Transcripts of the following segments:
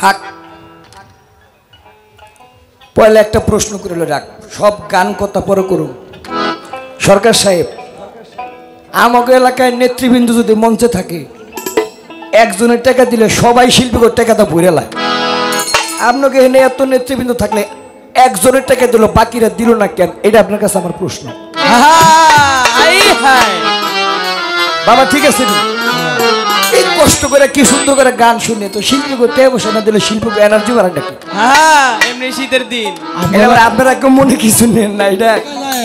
থাক পয়লা একটা প্রশ্ন করে রাখ, সব গান কথা পরে করুন। সরকার সাহেব, আমাকে এলাকায় নেতৃবৃন্দ যদি মঞ্চে থাকে, একজনের টাকা দিলে সবাই শিল্পীকে টাকাটা ভরে লায়। আপনাকে এনে এত নেতৃবৃন্দ থাকলে একজনের টাকা দিল, বাকিরা দিল না কেন? এটা আপনার কাছে আমার প্রশ্ন। বাবা ঠিক আছে, এই কষ্ট করে কি সুন্দর করে গান শুনে তো শিল্পী করতে বসে না দিলে শিল্পী এনার্জি বাড়ায় নাকি? এমনি শীতের দিন আপনারা কেউ মনে কিছু নেন না, এটা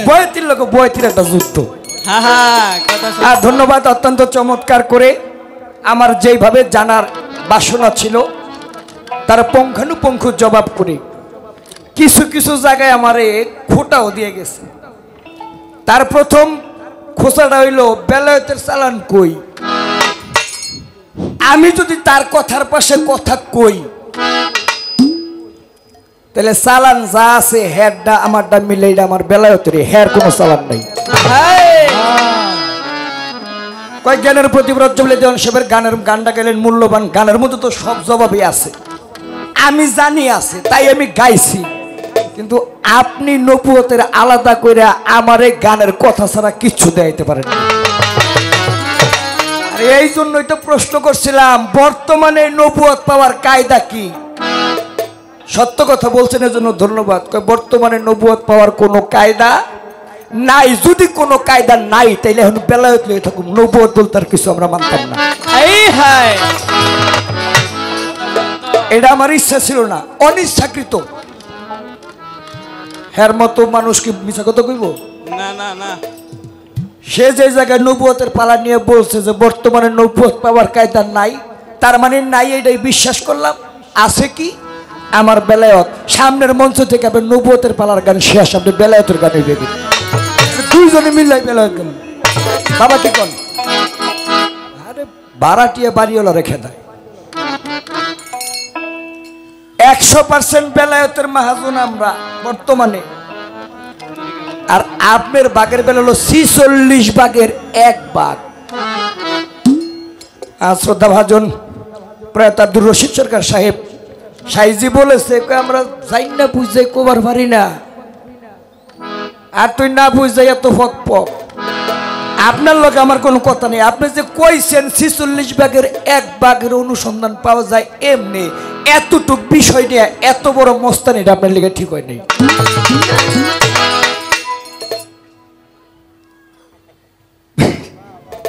বয়তির লোক বয়তির একটা যুদ্ধ। আর ধন্যবাদ, অত্যন্ত চমৎকার করে আমার যেইভাবে জানার বাসনা ছিল তার পুঙ্খানুপুঙ্খ জবাব করে কিছু কিছু জায়গায় আমারে খোঁটাও দিয়ে গেছে। তার প্রথম খোঁচাটা হইল বেলায়েতের চালান কই। আমি যদি তার কথার পাশে কথা কই তাহলে চালান যা আছে হেরটা আমারটা মিলে এটা আমার বেলায়েতের, হের কোনো চালান নাই। কয়েক গানের প্রতি রজ্জবলে দেওয়ান সাহেবের গানটা গেলেন মূল্যবান, গানের মধ্যে তো সব জবাবই আছে, আমি জানি আছে তাই আমি গাইছি। কিন্তু আপনি নবুয়তের আলাদা করে আমার এই গানের কথা ছাড়া কিচ্ছু দেখাইতে পারেন না। আর এই জন্যই তো প্রশ্ন করছিলাম বর্তমানে নবুয়ত পাওয়ার কায়দা কি? সত্য কথা বলছেন, এর জন্য ধন্যবাদ। বর্তমানে নবুয়ত পাওয়ার কোনো কায়দা নাই। যদি কোনো কায়দা নাই তাইলে এখন বেলায়েত লয়ে থাকুন, নবুয়ত বলতে আর কিছু আমরা মানতাম না। এটা আমার ইচ্ছা ছিল না, অনিচ্ছাকৃত। হের মতো মানুষ কি মিছা কথা কইব? না না না, সে যে জায়গায় নবুয়তের পালা নিয়ে বলছে যে বর্তমানে নবুয়ত পাওয়ার কায়দা নাই, তার মানে নাই এটাই বিশ্বাস করলাম। আছে কি? আমার বেলায়েত সামনের মঞ্চ থেকে আপনি নবুয়তের পালার গান শেষ, আপনি বেলায়েতের গানে দেবেন, দুইজনে মিলাই বেলায়েত গান। বাবা কি কন? আরে বারাটিয়া বাড়িওয়ালা রেখে দেয়। 100% বেলায়েতের মাহাজন আমরা বর্তমানে। আর আপনার বাগের বেলা হলো 46 ভাগের 1 ভাগ। আর শ্রদ্ধা ভাজন প্রয়াত আব্দুর রশিদ সরকার সাহেব সাইজি বলেছে আমরা যাই না বুঝাই কোবার পারি না, আর তুই না বুঝাই এত ফক ফক। আপনার লোক আমার কোনো কথা নেই, আপনি যে কইছেন 46 ভাগের 1 ভাগের অনুসন্ধান পাওয়া যায় এমনি, এতটুক বিষয় নিয়ে এত বড় মস্তান, এটা আপনার লিগে ঠিক হয় নাই।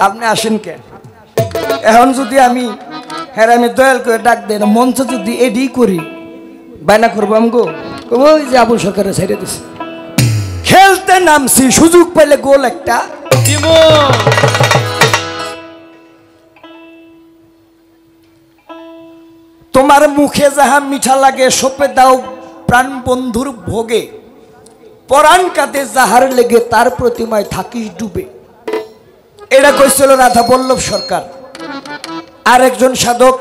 আপনি আসেন কেন? এখন যদি আমি আমি দয়াল করে ডাক দেন মঞ্চ যদি এডি করি বায়না করবো আমগো, ওই যে আবুল সরকারের ছেড়ে দিছে, খেলতে নামছি সুযোগ পাইলে গোল একটা। তোমার মুখে যাহা মিঠা লাগে সোপে দাও প্রাণ বন্ধুর ভোগে, পরাণ কাঁদে যাহার লেগে তার প্রতিমায় থাকিস ডুবে। এটা কইছিল রাধা বল্লভ সরকার। আর একজন সাধক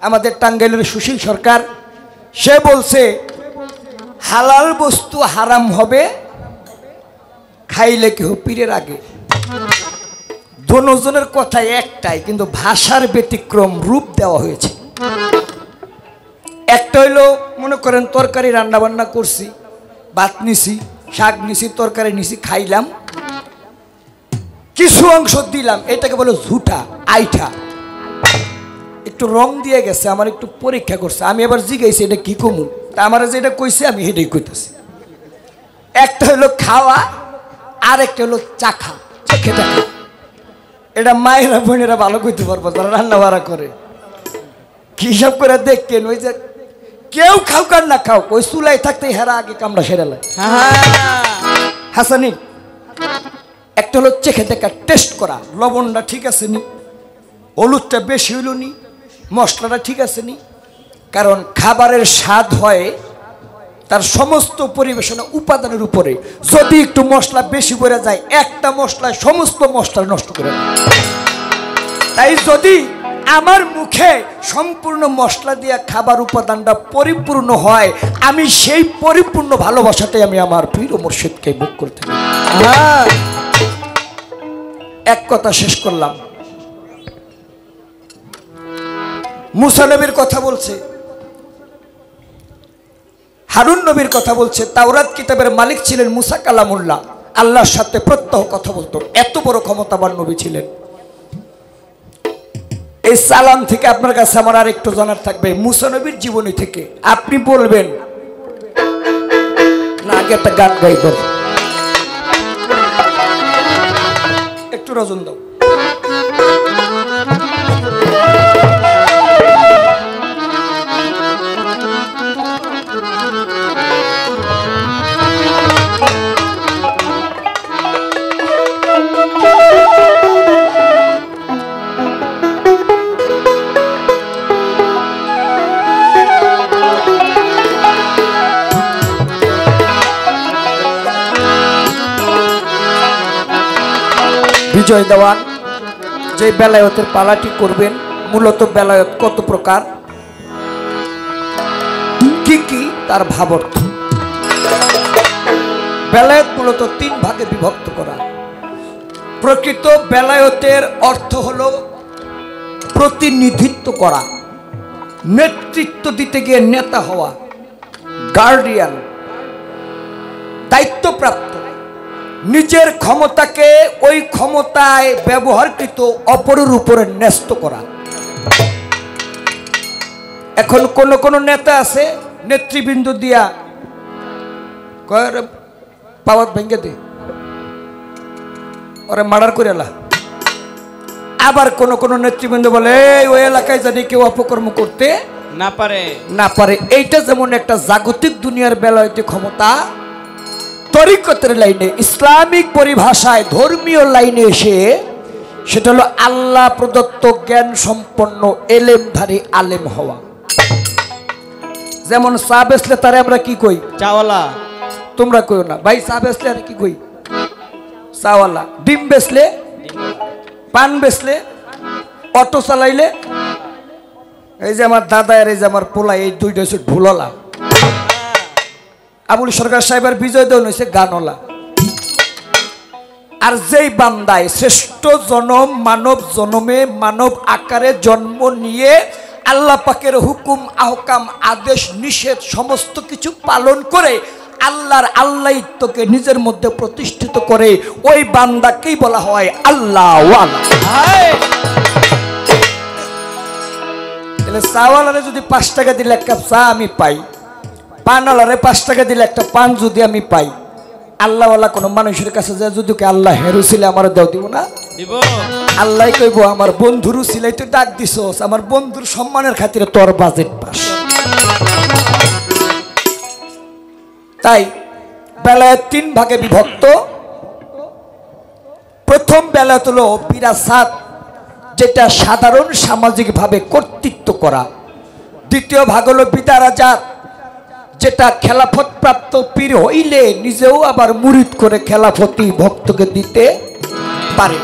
আমাদের টাঙ্গাইলের সুশীল সরকার, সে বলছে হালাল বস্তু হারাম হবে খাইলে কেহ পীরের আগে। দুজনের কথা একটাই, কিন্তু ভাষার ব্যতিক্রম রূপ দেওয়া হয়েছে। একটা হইলো মনে করেন তরকারি রান্না বান্না করছি, ভাত নিছি, শাক নিছি, তরকারি নিছি, খাইলাম, কিছু অংশ দিলাম, এটাকে বলে ঝুটা আইঠা, একটু রং দিয়ে গেছে, আমার একটু পরীক্ষা করছে, আমি এবার জিজ্ঞাসি এটা কি কমু, তা আমার যেটা কইছে আমি সেটাই কইতেছি। একটা হলো খাওয়া, আর একটা হলো চাখা, চেখে দেখা। এটা মায়েরা বোনেরা ভালো কইতে পারবো যারা রান্না বাড়া করে। কি হিসাব করে দেখতেন, ওই যে কেউ খাও কার না খাও, ওই চুলাই থাকতে হেরা আগে কামড়া সেরালায়। হাসানি, একটা হলো চেখে দেখা, টেস্ট করা, লবণটা ঠিক আছে নি, হলুদটা বেশি হইল নি, মশলাটা ঠিক আছে নি। কারণ খাবারের স্বাদ হয় তার সমস্ত পরিবেশনা উপাদানের উপরে। যদি একটু মশলা বেশি করে যায়, একটা মশলায় সমস্ত মশলা নষ্ট করে দেয়। তাই যদি আমার মুখে সম্পূর্ণ মশলা দিয়ে খাবার উপাদানটা পরিপূর্ণ হয়, আমি সেই পরিপূর্ণ ভালোবাসাটাই আমি আমার পীর ও মুর্শিদকে মুখ করতে পারি। এক কথা শেষ করলাম। মুসা নবীর কথা বলছে, হারুন নবীর কথা বলছে। তাওরাত কিতাবের মালিক ছিলেন মুসা কালামুল্লাহ, আল্লাহর সাথে প্রত্যহ কথা বলতো, এত বড় ক্ষমতাবান নবী ছিলেন। এই সালাম থেকে আপনার কাছে আমার আর একটু জানার থাকবে মুসা নবীর জীবনী থেকে। আপনি বলবেন না, আগে একটা গান গাই ধর, একটু রজন দাও। বিজয় দেওয়ান যে বেলায়েতের পালাটি করবেন, মূলত বেলায়েত কত প্রকার, কি কি তার ভাবার্থ। বেলায়েত মূলত 3 ভাগে বিভক্ত করা। প্রকৃত বেলায়েতের অর্থ হলো প্রতিনিধিত্ব করা, নেতৃত্ব দিতে গিয়ে নেতা হওয়া, গার্ডিয়ান, দায়িত্বপ্রাপ্ত, নিজের ক্ষমতাকে ওই ক্ষমতায় ব্যবহারকৃত অপরের উপরে ন্যস্ত করা। এখন কোন কোন নেতা আছে নেতৃবৃন্দ দিয়া কয় পাওয়াত ভেঙ্গে দে, ওরে মার্ডার করে এলা। আবার কোন কোন নেতৃবৃন্দ বলে ওই এলাকায় জানি কেউ অপকর্ম করতে না পারে। এইটা যেমন একটা জাগতিক দুনিয়ার বেলায়তে ক্ষমতা, তরিকতের লাইনে ইসলামিক পরিভাষায় ধর্মীয় লাইনে এসে সেটা হলো আল্লাহ প্রদত্ত জ্ঞান সম্পন্ন এলেমধারী আলেম হওয়া। যেমন চা বেচলে তারে আমরা কি কই? চাওয়ালা। তোমরা কইও না ভাই, চা বেচলে আর কি কই? চাওয়ালা। ডিম বেচলে, পান বেচলে, অটো চালাইলে, এই যে আমার দাদা আর এই যে আমার পোলা, এই দুইটা হচ্ছে ঢুললা। আবুল সরকার সাহেবের বিজয় দেওয়া হয়েছে গানওয়ালা। আর যেই বান্দায় শ্রেষ্ঠ জনম মানব জনমে মানব আকারে জন্ম নিয়ে আল্লাহ পাকের হুকুম আহকাম আদেশ নিষেধ সমস্ত কিছু পালন করে আল্লাহর আল্লাহিত্বকে নিজের মধ্যে প্রতিষ্ঠিত করে, ওই বান্দাকেই বলা হয় আল্লাহ ওয়ালা। তাহলে চাওয়ালারে যদি 5 টাকা দিলে 1 কাপ চা আমি পাই, পানওয়ালারে 5 টাকা দিলে একটা পান যদি আমি পাই, আল্লাহওয়ালা কোনো মানুষের কাছে যায় যদি আল্লাহ হেরু ছিলে আমার দেও, দিব না? দিব। আল্লাহ কইব আমার বন্ধুরও ছিলাই, তুই ডাক দিছস, আমার বন্ধুর সম্মানের খাতিরে তোর বাজেট পাস। তাই বেলায়েত 3 ভাগে বিভক্ত। প্রথম বেলায়েত হলো বিরাসাত, যেটা সাধারণ সামাজিকভাবে কর্তৃত্ব করা। দ্বিতীয় ভাগ হলো বিদারাজাত, যেটা খেলাফত প্রাপ্ত পীর হইলে নিজেও আবার মুরিদ করে খেলাফতি ভক্তকে দিতে পারে।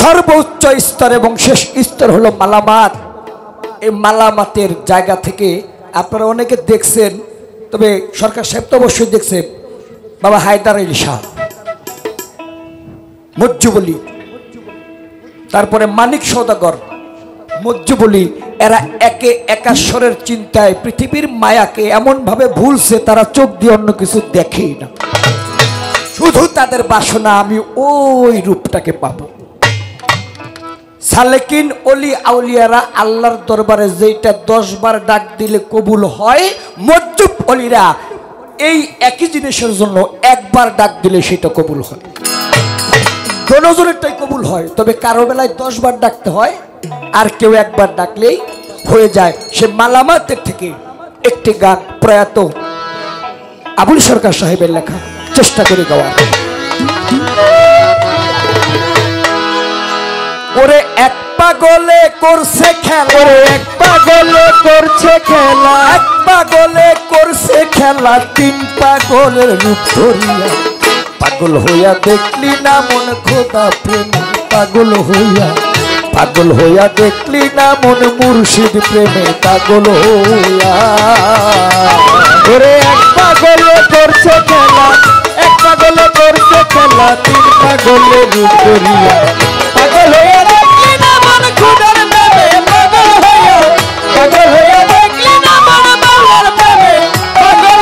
সর্বোচ্চ স্তর এবং শেষ স্তর হলো মালামাত। এই মালামাতের জায়গা থেকে আপনারা অনেকে দেখছেন, তবে সরকার সাহেব তো অবশ্যই দেখছেন, বাবা হায়দার আলী শাহ, মজ্জুবলি, তারপরে মানিক সওদাগর, মজ্জুবলি, এরা একে একাশ্বরের চিন্তায় পৃথিবীর মায়াকে এমন ভাবে ভুলছে তারা চোখ দিয়ে অন্য কিছু দেখেই না। শুধু তাদের বাসনা আমি ওই রূপটাকে পাবো। সালেকিন অলি আউলিয়ারা আল্লাহর দরবারে যেটা 10 বার ডাক দিলে কবুল হয়, মজ্জুব অলিরা এই একই জিনিসের জন্য 1 বার ডাক দিলে সেটা কবুল হয়। দোনোজনেরটাই কবুল হয়, তবে কারো বেলায় 10 বার ডাকতে হয়, আর কেউ 1 বার ডাকলেই হয়ে যায়। সে মালামাতের থেকে একটি গান প্রয়াত আবুল সরকার সাহেবের লেখা চেষ্টা করে গাওয়া। ওরে এক পাগলে করছে খেলা, ওরে এক পাগলে করছে খেলা, এক পাগলে করছে খেলা, 3 পাগলের রূপ ধরিয়া। পাগল হইয়া দেখলি না মন খোদা প্রেম, পাগল হইয়া, পাগল হইয়া দেখলি না মন মুর্শিদ প্রেমে, পাগল হইয়া। ওরে এক পাগলে করছে খেলা, এক পাগলে করছে খেলা, 3 পাগলের রূপ ধরিয়া। পাগল হইয়া দেখলি না মন খোদার প্রেমে, পাগল হইয়া, পাগল হইয়া দেখলি না মন বাবার প্রেমে, পাগল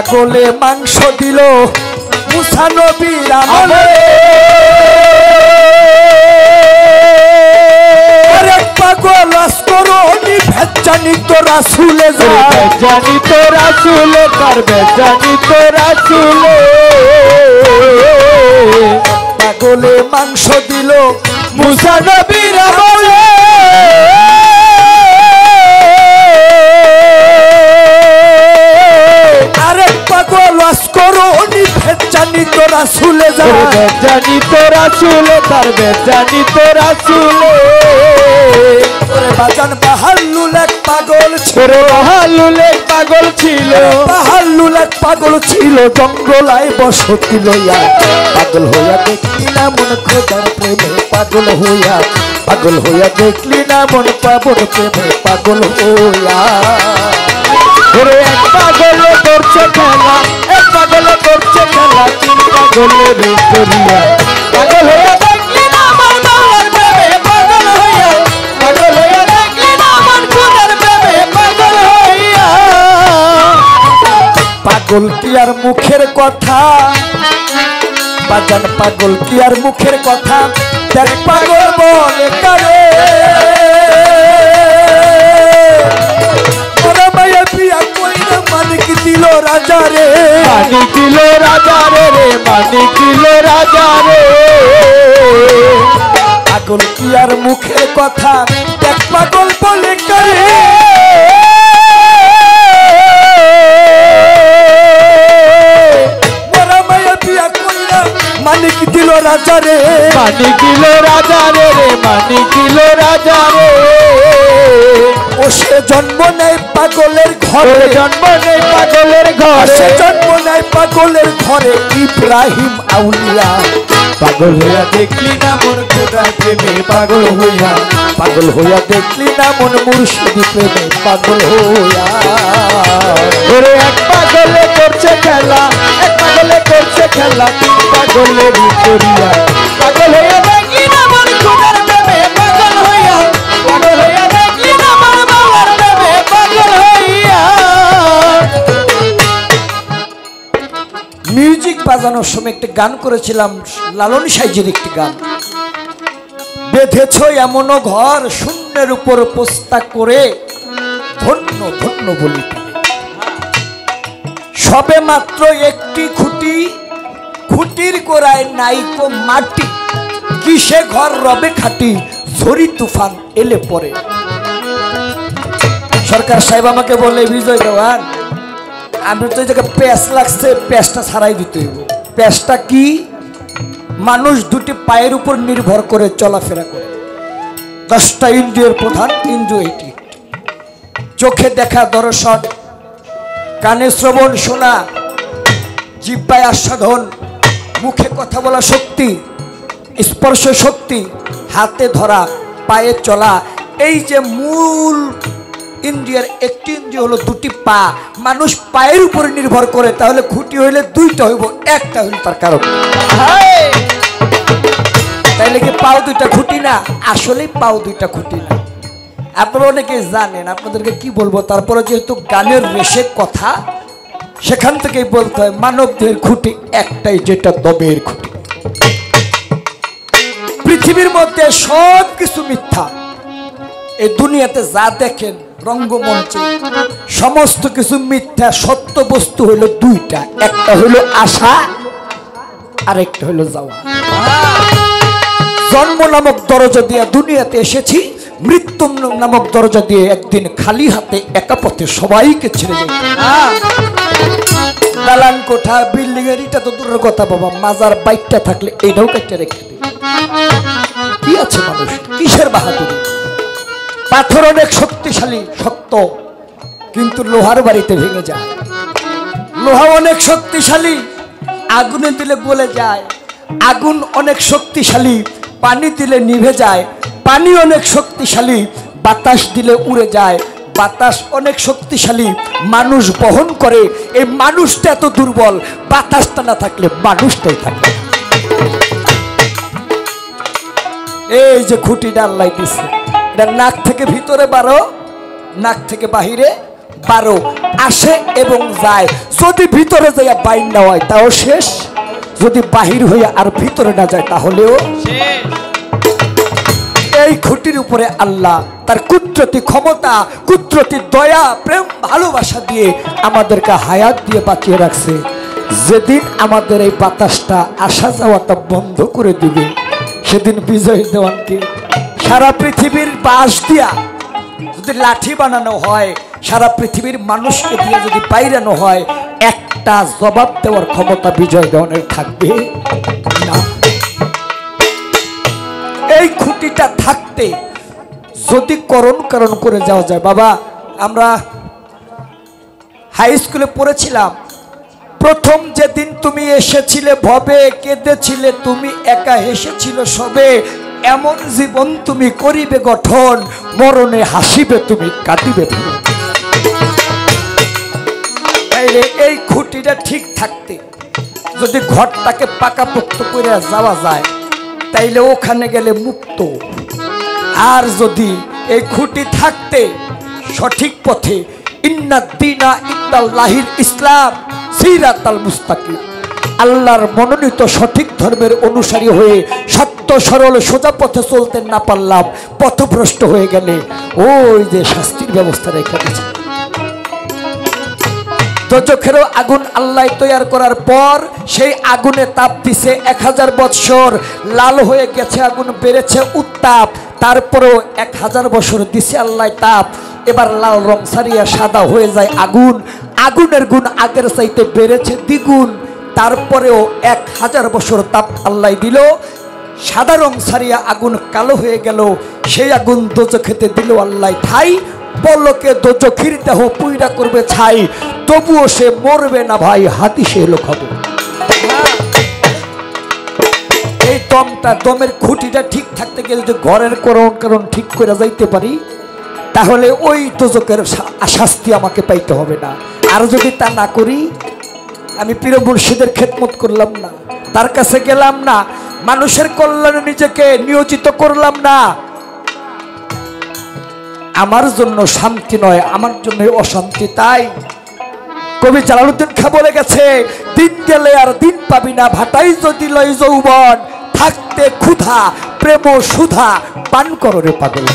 পাগলে মাংস দিল মুসা নবীর আমলে আরেক পাগল আসকরনি ভেজানি তো রাসূলে যায় জানি তো রাসূলে পারবে জানি তো রাসূলে পাগলে মাংস দিল মুসা নবীর আমলে আরেক পাগল আসকরনি ভেজানি তো রাসূলে যায় জানি তো রাসূলে পারবে জানি তো রাসূলে ওরে বাজান বাহাল্লুল এক পাগল ছিল বাহালুল এক পাগল ছিল বাহাল্লুল এক পাগল ছিল জঙ্গলায় বসতি লইয়া পাগল হইয়া দেখলি না মন খোদার প্রেমে পাগল হইয়া দেখলি না মন পাবন প্রেমে পাগল হইয়া ওরে এক পাগলে করছে খেলা এক পাগলে করছে খেলা তিন পাগলের করিয়া পাগল হইয়া দেখলি না আমার বাবার প্রেমে পাগল হইয়া দেখলি না আমার খোদার প্রেমে পাগল হইয়া পাগল কি আর মুখের কথা বাজান পাগল কি আর মুখের কথা দেখ পাগল বলে কারে ওরা মায়া পিয়া কইরা মানিক দিল রাজা রে মানিক দিল রাজা রে মানিক দিল রাজা রে পাগল কি আর মুখের কথা দেখ পাগল বলে কারে ওরা মায়া পিয়া কইরা মানিক দিল রাজা রে মানিক দিল রাজা রে মানিক দিল রাজা রে ও সে জন্ম নেয় পাগলের ঘরে জন্ম নেই পাগলের ঘরে সে জন্ম নেয় পাগলের ঘরে ইব্রাহিম আউলিয়া পাগল হইয়া দেখলি না মন খোদার প্রেমে পাগল হইয়া দেখলি না মন মুর্শিদি প্রেমে পাগল হইয়া ওরে এক পাগলে করছে খেলা এক পাগলে করছে খেলা তিন পাগলের করিয়া পাগল হইয়া দেখলি না মন খোদার প্রেমে পাগল হইয়া দেখলি না মন বাবার প্রেমে পাগল হইয়া মিউজিক বাজানোর সময় একটা গান করেছিলাম লালন সাইজের একটি গান বেঁধেছ এমনও ঘর শূন্যের উপর পোস্তা করে ধন্য ধন্য বলি সবে মাত্র একটি খুঁটি খুঁটির গোড়ায় নাইকো মাটি কিসে ঘর রবে খাটি ঝড়ি তুফান এলে পরে সরকার সাহেব আমাকে বলে বিজয় দেওয়ান আমি তো এই জায়গায় প্যাঁচ লাগছে প্যাঁচটা ছাড়াই দিতে হইব প্যাঁচটা কি মানুষ দুটি পায়ের উপর নির্ভর করে চলাফেরা করে 10টা ইন্দ্রিয়ের প্রধান ইন্দ্রিয় এটি চোখে দেখা দর্শন কানে শ্রবণ শোনা জিহ্বায় আস্বাদন মুখে কথা বলা শক্তি স্পর্শ শক্তি হাতে ধরা পায়ে চলা এই যে মূল ইন্দ্রিয়ার একটি ইন্দ্রিয় হলো দুটি পা মানুষ পায়ের উপরে নির্ভর করে তাহলে খুঁটি হইলে দুইটা হইব একটা হইল তার কারণ তাইলে কি পাও দুইটা খুঁটি না আসলেই পাও দুইটা খুঁটি না আপনারা অনেকে জানেন আপনাদেরকে কি বলবো তারপরে যেহেতু গানের রেশে কথা সেখান থেকেই বলতে হয় মানব দেহের খুঁটি একটাই যেটা দমের খুঁটি পৃথিবীর মধ্যে সব কিছু মিথ্যা এই দুনিয়াতে যা দেখেন রঙ্গমঞ্চে সমস্ত কিছু মিথ্যা সত্য বস্তু হইল দুইটা একটা হইল আশা আর একটা হইল যাওয়া জন্ম নামক দরজা দিয়ে দুনিয়াতে এসেছি মৃত্যু নামক দরজা দিয়ে একদিন খালি হাতে একা পথে সবাইকে ছেড়ে যাই দালান কোঠা বিল্ডিং এর এটা তো দূরের কথা বাবা মাজার বাইকটা থাকলে এইটাও কেটে রেখে দিই কি আছে মানুষ কিসের বাহাদুরি পাথর অনেক শক্তিশালী শক্ত কিন্তু লোহার বাড়িতে ভেঙে যায় লোহা অনেক শক্তিশালী আগুনে দিলে গলে যায় আগুন অনেক শক্তিশালী পানি দিলে নিভে যায় পানি অনেক শক্তিশালী বাতাস দিলে উড়ে যায় বাতাস অনেক শক্তিশালী মানুষ বহন করে এই মানুষটা এত দুর্বল বাতাসটা না থাকলে মানুষটাই থাকে এই যে খুঁটিটা আল্লাহ দিছে এটা নাক থেকে ভিতরে বারো নাক থেকে বাহিরে 12 আসে এবং যায়। যদি ভিতরে যাইয়া বাইর না হয় তাও শেষ, যদি বাহির হইয়া আর ভিতরে না যায় তাহলেও শেষ। এই খুঁটির উপরে আল্লাহ তার কুদরতি ক্ষমতা, কুদরতি দয়া, প্রেম, ভালোবাসা দিয়ে আমাদেরকে হায়াত দিয়ে বাঁচিয়ে রাখছে। যেদিন আমাদের এই বাতাসটা আসা যাওয়াটা বন্ধ করে দিবে, সেদিন বিজয় দেওয়ানকে সারা পৃথিবীর বাঁশ দিয়া যদি লাঠি বানানো হয়, সারা পৃথিবীর মানুষকে দিয়ে যদি বাইরানো হয়, একটা জবাব দেওয়ার ক্ষমতা বিজয় দেওয়ানের থাকবে না। এই খুঁটিটা থাকতে যদি করণ করে যাওয়া যায়। বাবা, আমরা হাই স্কুলে পড়েছিলাম, প্রথম যেদিন তুমি এসেছিলে ভবে, কেঁদেছিলে তুমি একা, হেসেছিল সবে, এমন জীবন তুমি করিবে গঠন, মরণে হাসিবে তুমি কাটিবে ভুল। তাইলে এই খুঁটিটা ঠিক থাকতে যদি ঘরটাকে পাকাপোক্ত করে যাওয়া যায়, তাইলে ওখানে গেলে মুক্ত। আর যদি এই খুঁটি থাকতে সঠিক পথে ইন্নাদ্দীনা ইনদাল্লাহিল ইসলাম সিরাতাল মুস্তাকিম, আল্লাহর মনোনীত সঠিক ধর্মের অনুসারী হয়ে সত্য সরল সোজা পথে চলতে না পারলাম, পথভ্রষ্ট হয়ে গেলে ওই যে শাস্তির ব্যবস্থা রেখে দিয়েছে। দোজখেরও আগুন আল্লাহ তৈয়ার করার পর সেই আগুনে তাপ দিছে 1000 বৎসর, লাল হয়ে গেছে আগুন, বেড়েছে উত্তাপ, তারপরেও 1000 বছর দিছে আল্লাহ তাপ, এবার লাল রং ছাড়িয়া সাদা হয়ে যায় আগুন, আগুনের গুণ আগের চাইতে বেড়েছে দ্বিগুণ, তারপরেও 1000 বছর তাপ আল্লাহ দিল, সাদা রং ছাড়িয়া আগুন কালো হয়ে গেল, সেই আগুন দোজখেতে দিল আল্লাহ ঠাই, পলকে দোজখীর দেহ পুইরা করবে ছাই, তবুও সে মরবে না ভাই, হাদিসে লোক হবে। এই দমের খুঁটিটা ঠিক থাকতে গেলে যদি ঘরের করণ ঠিক করে যাইতে পারি, তাহলে ওই দোজখের শাস্তি আমাকে পাইতে হবে না। আর যদি তা না করি, আমি পীর মুর্শিদের খেদমত করলাম না, তার কাছে গেলাম না, মানুষের কল্যাণে নিজেকে নিয়োজিত করলাম না, আমার জন্য শান্তি নয়, আমার জন্য অশান্তি। তাই কবি জালালউদ্দিন খাঁ বলে গেছে, দিন গেলে আর দিন পাবি না, ভাটাই যদি লয় যৌবন, থাকতে ক্ষুধা প্রেম সুধা পান করো রে পাগল।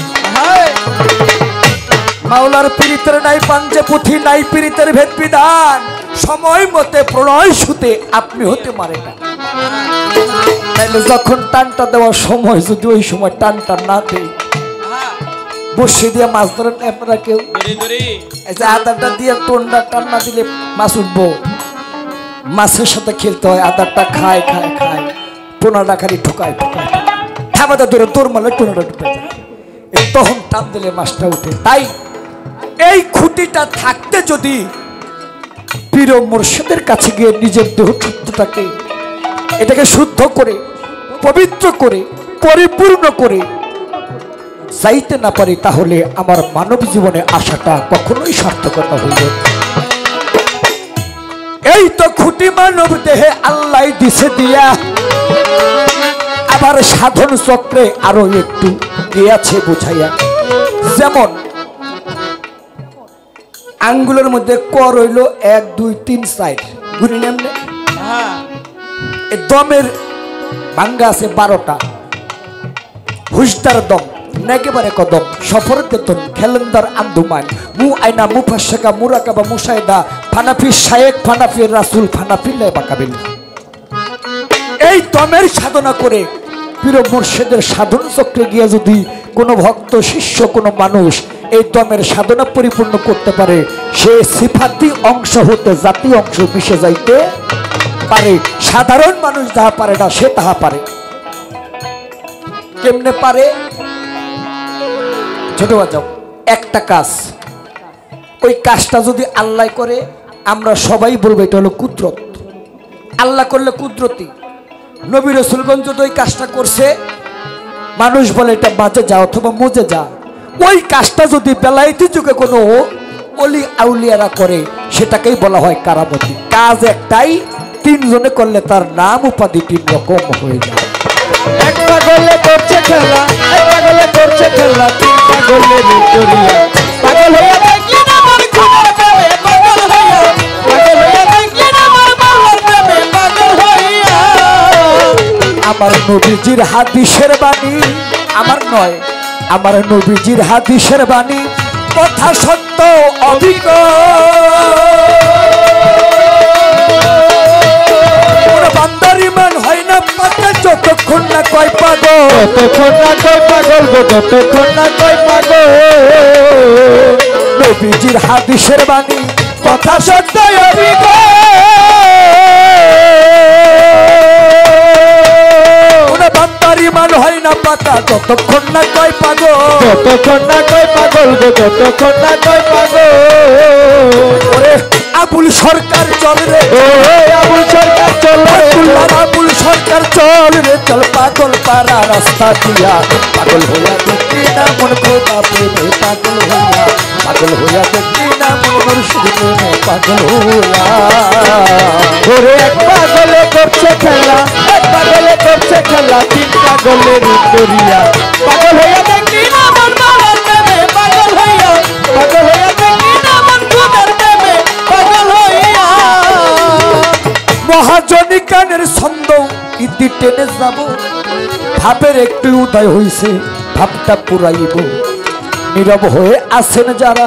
মাওলার পীড়িতের নাই পাঞ্জে পুঁথি, নাই পীড়িতের ভেদ বিধান, সময় মতে প্রণয় সুতে আপনি হতে মারে না। তাইলে যখন টানটা দেওয়ার সময় যদি ওই সময় টানটা না দেয়, বসে দিয়ে মাছ ধরেন আপনারা কেউ, এই যে আদারটা দিয়ে টোনটা টান না দিলে মাছ উঠবো, মাছের সাথে খেলতে হয়, আদারটা খায় খায় খায়, টোনাটা খালি ঠোকায় ঠোকায়, থাবাটা ধরে তোর মালে টোনাটা ঢুকে যায়, তখন টান দিলে মাছটা উঠে। তাই এই খুঁটিটা থাকতে যদি পীর মুর্শিদের কাছে গিয়ে নিজের দেহটাকে এটাকে শুদ্ধ করে, পবিত্র করে, পরিপূর্ণ করে যাইতে না পারি, তাহলে আমার মানব জীবনে আশাটা কখনোই সার্থকতা হইল। এই তো খুঁটি মানব দেহে আল্লাহ দিছে দিয়া, আবার সাধন চক্রে আরো একটু গিয়াছে বুঝাইয়া। যেমন আঙ্গুলের মধ্যে কর হইল 1 2 3 4 গুনি নামলে, দমের ভাঙ্গা আছে 12টা, হুশদার দম, নেকেবারে কদম, সফর তেতন, খেলেন্দার আন্দুমান, মু আইনা, মুফাশশাকা, মুরাকাবা, মুশাহিদা, ফানাফি শায়েক, ফানাফি রাসূল, ফানাফি লাইবাকাবিল। এই দমের সাধনা করে পীর মুর্শিদের সাধন চক্রে গিয়ে যদি কোনো ভক্ত শিষ্য, কোনো মানুষ এই দমের সাধনা পরিপূর্ণ করতে পারে, সে সিফাতি অংশ হতে জাতি অংশ মিশে যাইতে পারে। সাধারণ মানুষ যাহা পারে না, সে তাহা পারে। কেমনে পারে? ছোট বাজাও একটা কাজ, ওই কাজটা যদি আল্লাহ করে, আমরা সবাই বলবো এটা হলো কুদরত। আল্লাহ করলে কুদরতি। নবী রাসূলগঞ্জ যদি ওই কাজটা করছে, মানুষ বলে এটা বাজে যা অথবা মজে যা। ওই কাজটা যদি বেলায়েতি যুগে কোনো অলি আউলিয়ারা করে, সেটাকেই বলা হয় কারামতি। কাজ একটাই, 3 জনে করলে তার নাম উপাধি 3 রকম হয়ে যায়। এক পাগলে করছে খেলা, এক পাগলে করছে খেলা, 3 পাগলে ভিক্টোরিয়া, পাগল হয়ে দেখলেন আমার খুনের নবীজির হাদিসের বাণী, আমার নয়, আমার নবীজির হাদিসের বাণী কথা সত্য অবিজ্ঞ। বান্দার ইমান হয় না পাকা যতক্ষণ না কয় পাগল, যতক্ষণ না কয় পাগল গো, যতক্ষণ না কয় পাগল। নবীজির হাদিসের বাণী কথা সত্য অবিজ্ঞ। বান্দার ইমান হয় না পাকা যতক্ষণ না কয় পাগল, যতক্ষণ না কয় পাগল গো, যতক্ষণ না কয় পাগল। ওরে আবুল সরকার চল রে, ও আবুল সরকার চল রে, আবুল সরকার চল রে, চল পাগল পারা রাস্তা দিয়া। পাগল হইয়া দেখি না মন খোদা প্রেমে, পাগল হইয়া দেখি না মন মুর্শিদ প্রেমে, পাগল হইয়া। ওরে এক পাগলে করছে খেলা, এক পাগলে করছে খেলা, তিন পাগলের উত্তরিয়া। পাগল হইয়া দেখি না মন মাওলার প্রেমে, পাগল হইয়া, পাগল হইয়া দেখি না মন খুদার প্রেমে, পাগল হইয়া। মহাজনী কানের ছন্দ ইতি টেনে যাব, ভাবের একটু উদয় হইছে ভাবটা পুরাইব। নীরব হয়ে আছেন যারা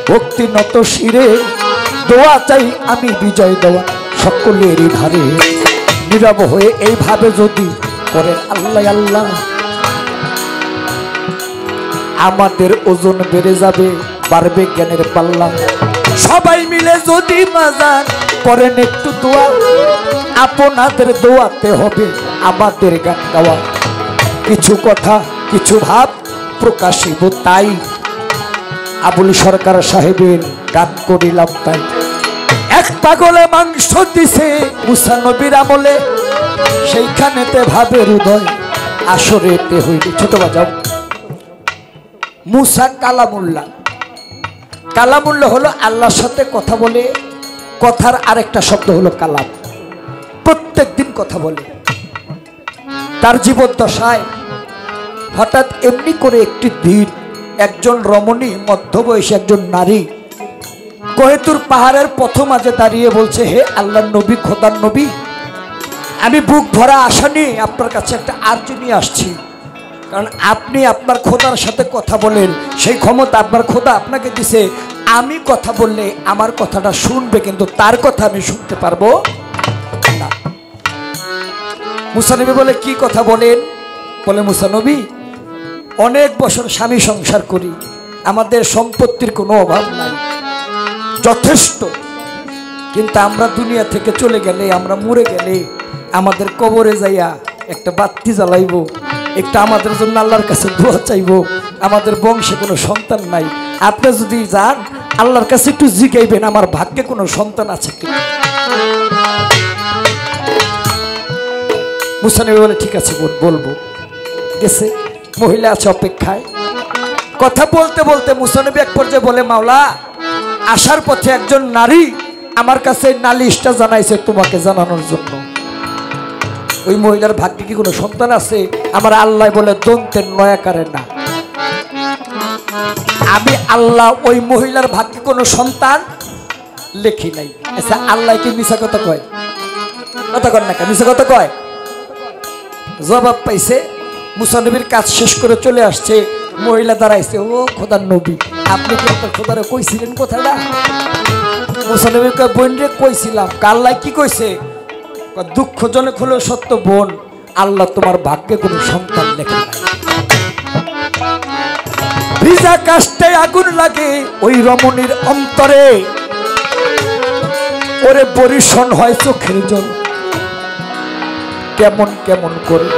ভক্তি নত শিরে, দোয়া চাই আমি বিজয় দেওয়া সকলেরই ধারে। নীরব হয়ে এইভাবে যদি করেন আল্লাহ আল্লাহ, আমাদের ওজন বেড়ে যাবে, বাড়বে জ্ঞানের পাল্লা। সবাই মিলে যদি বাজার করেন একটু দোয়া, আপনাদের দোয়াতে হবে আমাদের গান গাওয়া। কিছু কথা কিছু ভাব প্রকাশিব তাই, আবুল সরকার সাহেবের গান করিলাম তাই। এক পাগলে মাংস দিছে মুসা নবীর আমলে, সেইখানেতে ভাবের উদয় আসরেতে হইল। ছোট বাজাও মুসা কালামুল্লাহ, কালামুল্লাহ হলো আল্লাহর সাথে কথা বলে, কথার আরেকটা শব্দ হলো কালাম। প্রত্যেক দিন কথা বলে। তার জীবদ্দশায় হঠাৎ এমনি করে একটি দিন একজন রমণী মধ্যবয়সী একজন নারী কোহেতুর পাহাড়ের প্রথম মাঝে দাঁড়িয়ে বলছে, হে আল্লাহর নবী, খোদার নবী, আমি বুক ভরা আশা নিয়ে আপনার কাছে একটা আরজি নিয়ে আসছি। কারণ আপনি আপনার খোদার সাথে কথা বলেন, সেই ক্ষমতা আপনার খোদা আপনাকে দিছে। আমি কথা বললে আমার কথাটা শুনবে, কিন্তু তার কথা আমি শুনতে পারবো না। মুসা নবী বলে, কি কথা বলেন? বলে, মুসা নবী, অনেক বছর স্বামী সংসার করি, আমাদের সম্পত্তির কোনো অভাব নাই, যথেষ্ট। কিন্তু আমরা দুনিয়া থেকে চলে গেলে, আমরা মরে গেলে আমাদের কবরে যাইয়া একটা বাতি জ্বালাইব, একটা আমাদের জন্য আল্লাহর কাছে দোয়া চাইব। আমাদের বংশে কোনো সন্তান নাই, আপনি যদি যান আল্লাহর কাছে একটু জিগাইবেন আমার ভাগ্যে কোনো সন্তান আছে কি। মুসা নবী বলে, ঠিক আছে বলবো। গেছে, মহিলা আছে অপেক্ষায়। কথা বলতে বলতে মুসা নবী এক পর্যায়ে বলে, মাওলা, আসার পথে একজন নারী আমার কাছে নালিশটা জানাইছে তোমাকে জানানোর জন্য। ওই মহিলার ভাগ্যে কি কোনো সন্তান আছে? আমার আল্লাহ বলে দন্তের নয়াকারে না, আমি আল্লাহ ওই মহিলার ভাগ্যে কোনো সন্তান লেখি নাই। আচ্ছা, আল্লাহ কি মিছা কথা কয়? কথা কন না, মিছা কথা কয়? জবাব পাইছে। মুসা নবীর কাজ শেষ করে চলে আসছে, মহিলা দাঁড়াইছে, ও খোদার নবী, আপনি কি আপনার খোদারে কইছিলেন কথাটা? মুসা নবী কয়, বোন রে কইছিলাম। আল্লাহ কি কইছে? দুঃখজনক হলেও সত্য বোন, আল্লাহ তোমার ভাগ্যে কোনো সন্তান লেখে নাই। ভিজা কাষ্টে আগুন লাগে ওই রমণীর অন্তরে, ওরে বরিশন হয় চোখের জল। কেমন কেমন করে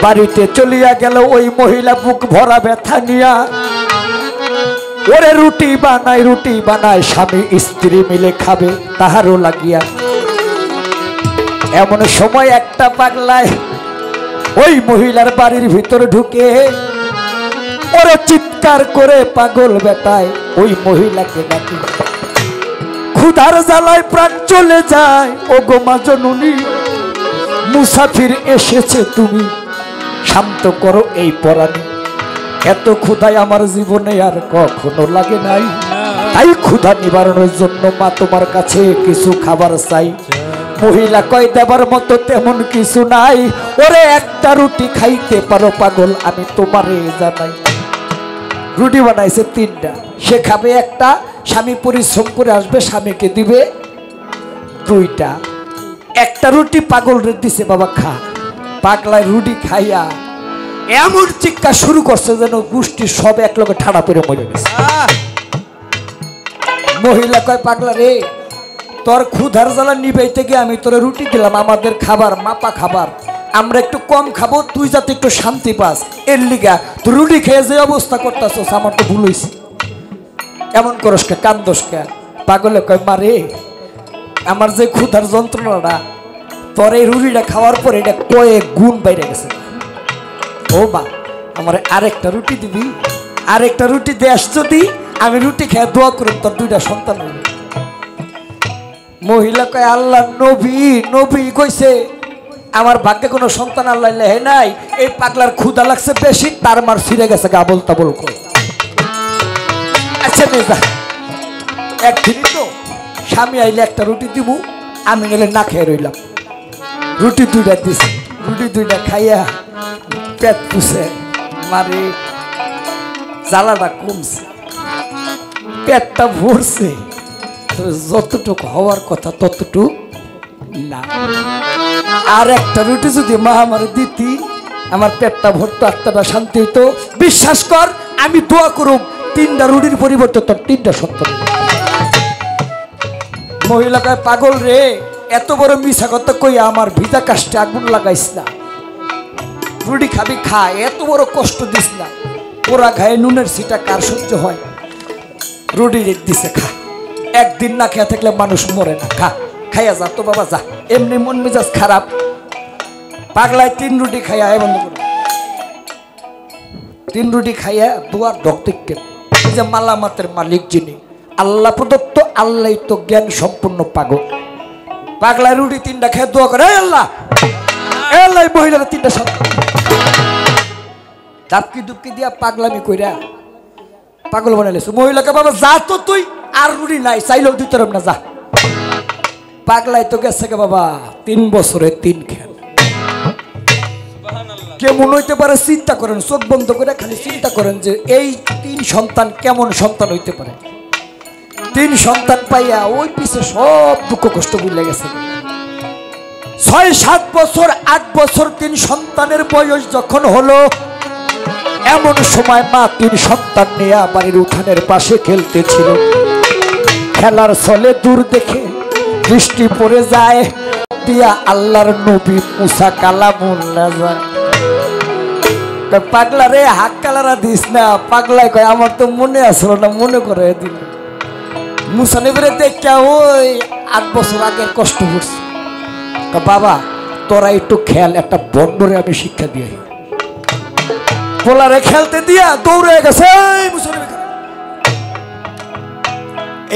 বাড়িতে চলিয়া গেল ওই মহিলা বুক ভরা ব্যথা নিয়া। ওরে রুটি বানায় স্বামী স্ত্রী মিলে খাবে তাহারও লাগিয়া। এমন সময় একটা পাগলায় ওই মহিলার বাড়ির ভিতরে ঢুকে ওরে চিৎকার করে পাগল বেটায় ওই মহিলাকে ডাকে। ক্ষুধার জ্বালায় প্রাণ চলে যায়, ও গো মা জননী, মুসাফির এসেছে তুমি, শান্ত করো এই পরাণী। এত ক্ষুধায় আমার জীবনে আর কখনো লাগে নাই, তাই ক্ষুধা নিবারণের জন্য মা তোমার কাছে কিছু খাবার চাই। মহিলা কয় দেবার মতো তেমন কিছু নাই, ওরে একটা রুটি খাইতে পারো পাগল আমি তোমারে জানাই। রুটি বানাইছে 3টা, সে খাবে একটা, স্বামী পরিশ্রম করে আসবে স্বামীকে দিবে 2টা। একটা রুটি পাগল রে দিছে, বাবা খা। পাগলায় রুটি খাইয়া এমন চিৎকার শুরু করছে যেন গোষ্ঠী সব এক লগে ঠাড়া পরে মরে গেছে। মহিলা কয় পাগলা রে, তোর ক্ষুধার জ্বালা নিবাইতে গিয়ে আমি তোরে রুটি দিলাম, আমাদের খাবার মাপা খাবার, আমরা একটু কম খাবো, তুই যাতে একটু শান্তি পাস, এর লিগা তুই রুটি খেয়ে যে অবস্থা করতেছস আমার তো ভুল হইছে। এমন করস কে, কান্দস কে? পাগলে কয় মা রে, আমার যে ক্ষুধার যন্ত্রণাটা তোর এই রুটিটা খাওয়ার পরে এটা কয়েক গুণ বাইরে গেছে। ও মা, আমার আরেকটা রুটি দিবি, আরেকটা রুটি দেশ যদি আমি রুটি খেয়ে দোয়া করুন তোর 2টা সন্তান হইবে। মহিলা কয় আল্লাহ নবী, নবী কইছে আমার ভাগ্যে কোনো সন্তান আল্লাহ লেহে নাই, এই পাগলার ক্ষুধা লাগছে বেশি, তার মার ছিঁড়ে গেছে গাবল তাবল করে। আচ্ছা নে যা, একদিনই তো স্বামী আইলে একটা রুটি দিব, আমি গেলে না খেয়ে রইলাম। রুটি 2টা দিছে, রুটি 2টা খাইয়া পেট পুষে মারে জ্বালাটা কমছে, পেটটা ভরছে, যতটুকু হওয়ার কথা ততটুকু না। আর একটা রুটি যদি মা আমার দিতি, আমার পেটটা ভরতো, আত্মাটা শান্তি হইতো। বিশ্বাস কর, আমি দোয়া করুম 3টা রুটির পরিবর্তে তোর 3টা সন্তান। মহিলা কয় পাগল রে, এত বড় মিছা কথা কইয়া আমার ভিজা কাষ্টে আগুন লাগাইস না, রুটি খাবি খা, এত বড় কষ্ট দিস না। পোড়া খায় নুনের সিটা কার সহ্য হয়? রুটি দিছে খা, একদিন না খেয়ে থাকলে মানুষ মরে না, খা, খাইয়া যা তো বাবা যা, এমনি মন মেজাজ খারাপ। পাগলায় 3 রুটি খাইয়া বন্ধ করে, 3 রুটি খাইয়া দুয়ার ঢকতে যে মালামাতের মালিক যিনি আল্লাহ প্রদত্ত, আল্লাহ তো জ্ঞান সম্পূর্ণ পাগল। পাগলায় রুটি 3টা খেয়ে দোয়া করে, আল্লাহ আল্লাহ মহিলারা 3টা সন্তান। ডাবকি ডুবকি দিয়া পাগলামি কইরা পাগল বানাইলেছে। মহিলাকে বাবা যা তো তুই, আর রুটি নাই, চাইলেও দিতে পারব না, যা। পাগলাই তো গেছে গে বাবা 3 বছরে 3 খেল। কেমন হইতে পারে চিন্তা করেন, চোখ বন্ধ করে খালি চিন্তা করেন যে এই 3 সন্তান কেমন সন্তান হইতে পারে। 3 সন্তান পাইয়া ওই পিছে সব দুঃখ কষ্ট ভুলে গেছে। 6-7 বছর 8 বছর 3 সন্তানের বয়স যখন হলো, এমন সময় মা 3 সন্তান নিয়ে বাড়ির উঠানের পাশে খেলতেছিল। খেলার ছলে দূর দেখে দৃষ্টি পড়ে যায় দিয়া আল্লাহর নবী মুসা কালামুল্লাহ যায়। পাগলা রে, হাক কালারা দিস না। পাগলায় কয় আমার তো মনে আসলো না, মনে করে দিল। মুসা নবীরে দেখা ওই 8 বছর আগের কষ্ট করছে। বাবা তোরা একটু খেল, একটা বন্ডরে আমি শিক্ষা দিয়ে। পোলারে খেলতে দিয়া দৌড়ে গেছে।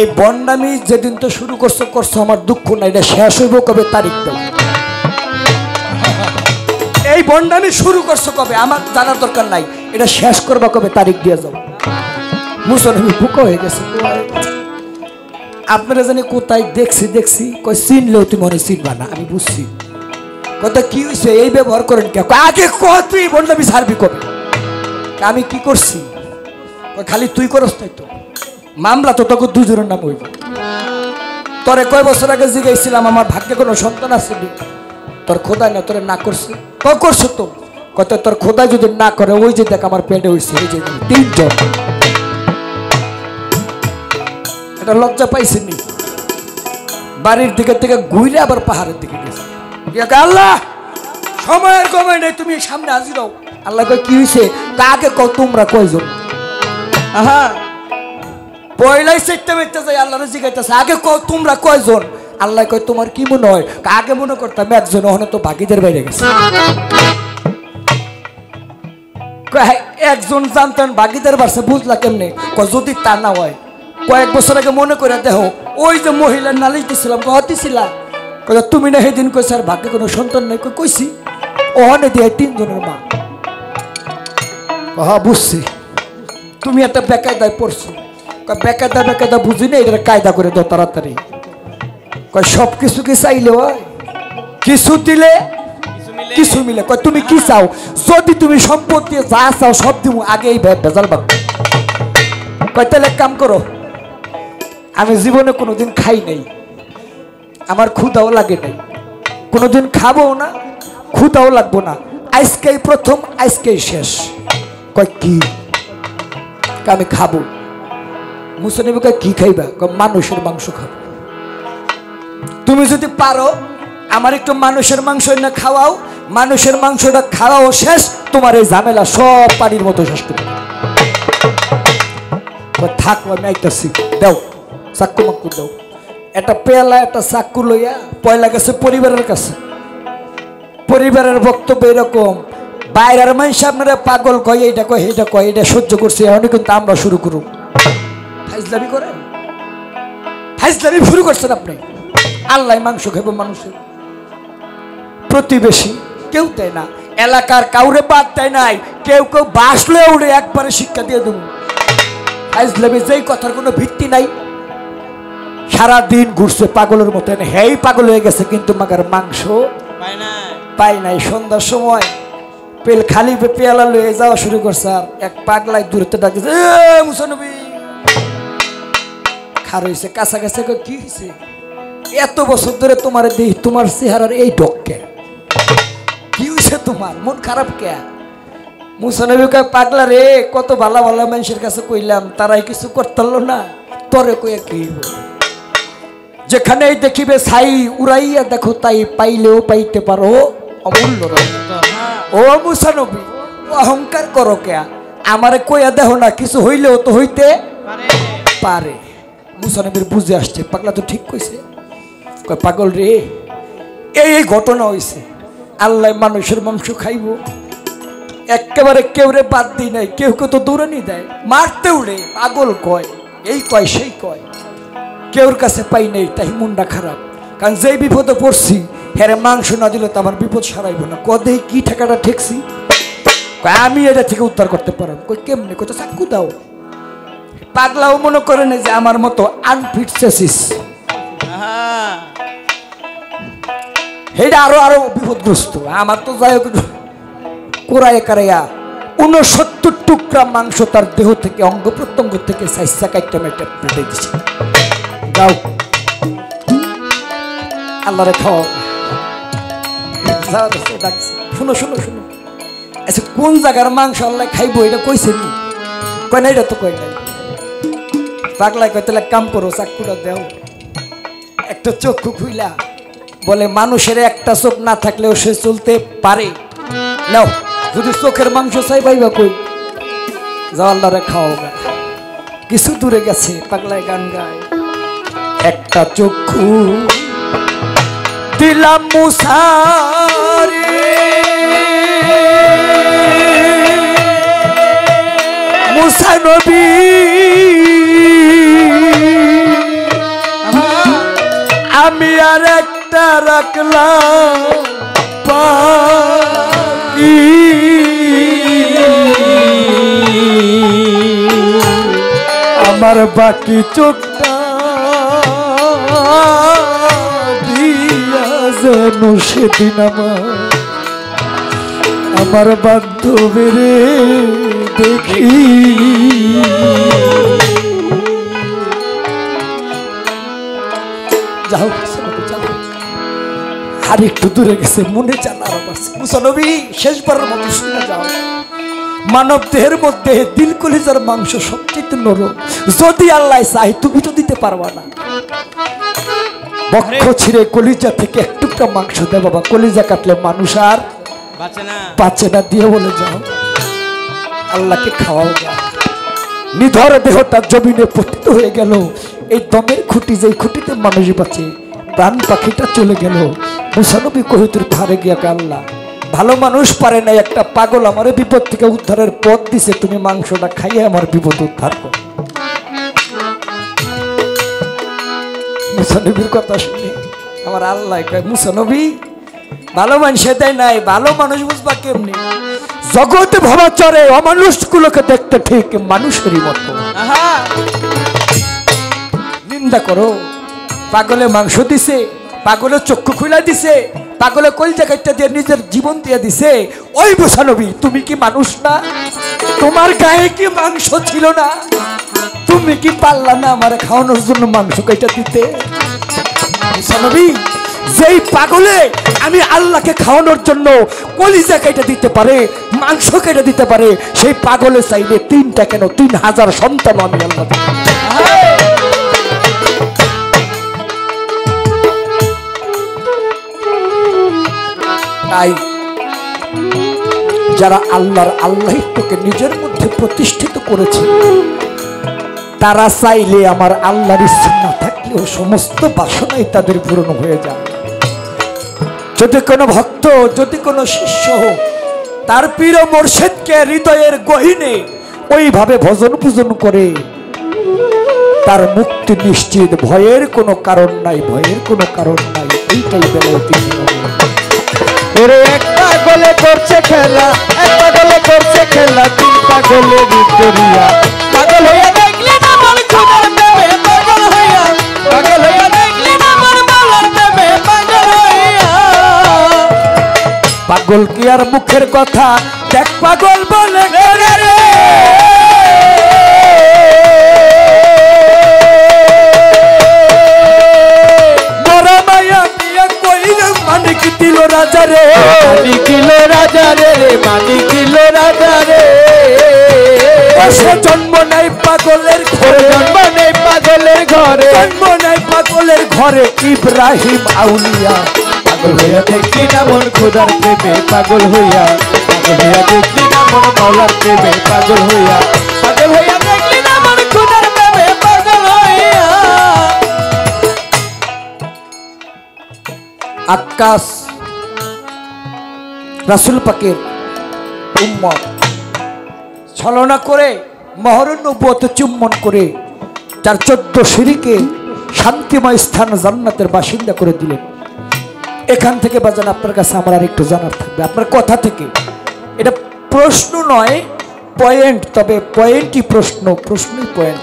এই বন্ডামি যেদিন তো শুরু করছো আমার দুঃখ নাই, এটা শেষ হইব কবে তারিখ দাও। এই বন্ডামি শুরু করছো কবে আমার জানার দরকার নাই, এটা শেষ করবা কবে তারিখ দিয়ে যাও। মুসলমান বুকা হয়ে গেছে। আপনারা জানি কোথায় দেখছি কই চিনলেও তুমি মনে চিনবা না, আমি বুঝছি। কথা কি হয়েছে এই ব্যবহার করেন কে? আগে তুই বন্ডামি ছাড়বি কবে? আমি কি করছি? খালি তুই করস তাই তো, মামলা তো তোকে 2 জনের নাম হইব। তোরে কয় বছর আগে জিজ্ঞাসছিলাম আমার ভাগ্যে কোনো সন্তান আছে? তোর খোদাই না তোরে না করছে? করছো তো। কত তোর খোদাই যদি না করে, ওই যে দেখ আমার পেটে হয়েছে, এই যে 3 জন। এটা লজ্জা পাইছিনি? বাড়ির দিকে থেকে ঘুরে আবার পাহাড়ের দিকে গেছে। আল্লাহ সময়ের কমে নেই, তুমি সামনে হাজির হও। আল্লাহ কয় কি হয়েছে? কাকে কও তোমরা কয়জন? আহা পয়লাই চেকতে বেরতে যাই, আল্লাহরে জিজ্ঞাসা আগে কও তোমরা কয়জন? আল্লাহ কয় তোমার কি মনে হয়? আগে মনে করতাম একজন, ওখানে তো বাকিদের বাইরে গেছে। একজন জানতেন বাকিদের বাড়ছে, বুঝলা কেমনে? যদি তা না হয় কয়েক বছর আগে মনে করে দেখো, ওই যে মহিলার নালিশ দিছিলাম হতিছিলা, তুমি না সেদিন কইছে আর ভাগ্যে কোনো সন্তান নাই। কইছি ওখানে দিয়ে 3 জনের মা। হ্যাঁ বুঝছি, তুমি একটা বেকায়দায় পড়ছো। বেকায়দা বুঝি না, এটা কায়দা করে দাও তাড়াতাড়ি। সব কিছু কি চাইলে হয়? কিছু দিলে মিলে। কিছু মিলে কয় তুমি কি চাও, যদি তুমি সম্পত্তি যা চাও সব দিব, আগে এই ভেজাল বাদ। কয় তাহলে এক কাম করো, আমি জীবনে কোনোদিন খাই নাই, আমার ক্ষুধাও লাগে নাই, কোনোদিন খাবো না, ক্ষুধাও লাগবো না, আজকেই প্রথম, আজকেই শেষ। কয় কি? আমি খাবো। মুসা নবী কয় কি খাইবা? কয় মানুষের মাংস খাবো। তুমি যদি পারো আমার একটু মানুষের মাংস না খাওয়াও, মানুষের মাংসটা খাওয়াও শেষ, তোমার এই ঝামেলা সব পানির মতো শেষ করে থাকো। আমি আইতাছি, দাও চাক্কু মাক্কু দাও। একটা পেয়ালা একটা চাক্কু লইয়া পয়লা গেছে পরিবারের কাছে। পরিবারের বক্তব্য এরকম, বাইরের মানুষ আপনারা পাগল কয়, এইটা কয় এইটা কয়, এটা সহ্য করছে, এখন কিন্তু আমরা শুরু করুন। ফাইজলামি করেন, ফাইজলামি শুরু করছেন আপনি। আল্লাহ মাংস খাবো মানুষের, প্রতিবেশী কেউ দেয় না, এলাকার কাউরে বাদ দেয় নাই, কেউ কেউ বাসলে উড়ে একবারে শিক্ষা দিয়ে দেবো। ফাইজলামি যেই কথার কোনো ভিত্তি নাই, সারাদিন ঘুরছে পাগলের মতো, হেই পাগল হয়ে গেছে, কিন্তু মাগার মাংস পাই নাই। সন্ধ্যার সময় পেল খালি পেয়ালা লয়ে যাওয়া শুরু করছে, আর এক পাগলাই দূরতে ডাকছে, মুসা নবী। খার হয়েছে কাছাকাছি, কি হয়েছে? এত বছর ধরে তোমার দেই, তোমার চেহারার এই ডককে কি হয়েছে, তোমার মন খারাপ কে? মুসা নবী কয়, পাগলা রে, কত ভালো ভালো মানুষের কাছে কইলাম, তারাই কিছু করতে না, তরে কয়ে কি হইব? যেখানে দেখিবে ছাই উড়াইয়া দেখো, তাই পাইলেও পাইতে পারো অমূল্য। ও মুসা নবী, অহংকার করো কে? আমারে কইয়া দেখো না, কিছু হইলেও তো হইতে পারে। মুসা নবীর বুঝে আসছে, পাগলা তো ঠিক কইছে। কয়, পাগল রে, এই ঘটনা হইছে, আল্লাহ মানুষের মাংস খাইব, একেবারে কেউ রে বাদ দিই নাই, কেউ কেউ তো দৌড়ানি দেয়, মারতে উড়ে, পাগল কয়, এই কয় সেই কয়, কেউর কাছে পাই নাই, তাই মনটা খারাপ। কারণ যেই বিপদে পড়ছি, হেরে মাংস না দিলে তো আমার বিপদ সারাইব না। কদে কি ঠেকাটা ঠেকছি, আমি এটা থেকে উদ্ধার করতে পারব। কই কেমনে? কত চাকু দাও। পাগলাও মনে করে না যে আমার মতো আনফিট চেসিস, এটা আরো আরো বিপদগ্রস্ত। আমার তো যাই হোক কোরায় কারাইয়া 69 টুকরা মাংস তার দেহ থেকে, অঙ্গ প্রত্যঙ্গ থেকে সাইসা কাইটা মেটা পেটে দিছে। যাও আল্লাহরে খাও। শুনো শুনো শুনো, আচ্ছা কোন জায়গার মাংস আল্লাহ খাইবো এটা কইছে নি? কয় না, এটা তো কয় নাই। পাগলায় কয়, তাহলে কাম করো, চাকুটা দেও। একটা চক্ষু খুইলা বলে, মানুষের একটা চোখ না থাকলেও সে চলতে পারে। নাও, যদি চোখের মাংস চাই পাইবা কই? যাও আল্লাহরে খাও। কিছু দূরে গেছে, পাগলায় গান গায়, একটা চক্ষু দিলাম মুসারে, মুসা নবী আমি আর একটা রাখলাম বাকি, আমার বাকি চোখটা দিয়া যেন সেদিন আমার বান্ধবীর দেখি। যাও যাও, আর একটু দূরে গেছে, মনে চান আরো বাড়ছে। মুসা নবী শেষবারের মতো শুনে যাও, মানব দেহের মধ্যে দিল কলিজার মাংস সবচেয়ে নরম, যদি আল্লাহ চাই তুমি তো দিতে পারবা না। বক্ষ ছিঁড়ে কলিজা থেকে এক টুকরা মাংস দে বাবা, কলিজা কাটলে মানুষ আর বাঁচে না, দিয়ে বলে যাও আল্লাহকে খাওয়াও। নিধর দেহটা জমিনে পতিত হয়ে গেল, এই দমের খুঁটি, যেই খুঁটিতে মানুষ বাঁচে, প্রাণ পাখিটা চলে গেল। মুসা নবী কহিতুর ফারে গিয়া, আল্লাহ ভালো মানুষ পারে না, একটা পাগল আমার বিপদ থেকে উদ্ধারের পথ দিছে, তুমি মাংসটা খাইয়ে আমার বিপদ উদ্ধার কর। মুসা নবীর কথা শুনে আমার আল্লাহ কয়, মুসা নবী ভালো মানুষ দেয় নাই, ভালো মানুষ বুঝবা কেমনি? জগতে ভাবা চরে অমানুষগুলোকে দেখতে ঠিক মানুষেরই মতো। নিন্দা করো, পাগলে মাংস দিছে, পাগলের চক্ষু খুলে দিছে, পাগলে কলজা কাটটা দিয়ে নিজের জীবন দিয়ে দিছে। ওই মুসা নবী, তুমি কি মানুষ না? তোমার গায়ে কি মাংস ছিল না? তুমি কি পারলা না আমার খাওয়ানোর জন্য মাংস কাইটা দিতে? মুসা নবী, যেই পাগলে আমি আল্লাহকে খাওয়ানোর জন্য কলিজা কেটে দিতে পারে, মাংস কেটে দিতে পারে, সেই পাগলে চাইলে 3টা কেন 3000 সন্তান আমি আল্লাহ। তাই যারা আল্লাহর আল্লাহিত্বকে নিজের মধ্যে প্রতিষ্ঠিত করেছে, তারা চাইলে আমার আল্লাহর ইচ্ছা না থাকলেও সমস্ত বাসনাই তাদের পূরণ হয়ে যায়। যদি কোনো ভক্ত, যদি কোনো শিষ্য তার প্রিয় মুর্শিদকে হৃদয়ের গহীনে ওইভাবে ভজন পূজন করে, তার মুক্তি নিশ্চিত। ভয়ের কোনো কারণ নাই, ভয়ের কোনো কারণ নাই। এইটাই বেলায়েতি। ওরে এক পাগলে করছে খেলা, এক পাগলে করছে খেলা, 3 পাগলে ভিক্টোরিয়া। পাগল হইয়া দেখলি না মন খুদার প্রেমে, পাগল হইয়া, পাগল হইয়া দেখলি না মন মাওলার প্রেমে, পাগল হইয়া। পাগল কি আর মুখের কথা, দেখ পাগল বলে রে রে। মরা মায়া মিয়া কইল মানিক দিল রাজা রে, মানিক দিল রাজা রে, মানিক দিল রাজা রে। সে জন্ম নাই পাগলের ঘরে, জন্ম নেই পাগলের ঘরে, জন্ম নাই পাগলের ঘরে। ইব্রাহিম আউলিয়া পাগল হইয়া দেখলি না মন খুদার প্রেমে, পাগল হইয়া, পাগল হইয়া দেখলি না মন মাওলার প্রেমে, পাগল হইয়া, পাগল হইয়া দেখলি না মন খুদার প্রেমে, পাগল হইয়া। আক্কাস রাসূল পাকের উম্মত ছলনা করে মহরুন নবুয়ত চুম্বন করে তার 14 সিঁড়িকে শান্তিময় স্থান জান্নাতের বাসিন্দা করে দিলেন। এখান থেকে বাজান আপনার কাছে আমার আর একটু জানার থাকবে, আপনার কথা থেকে। এটা প্রশ্ন নয়, পয়েন্ট। তবে পয়েন্টই প্রশ্ন, প্রশ্নই পয়েন্ট।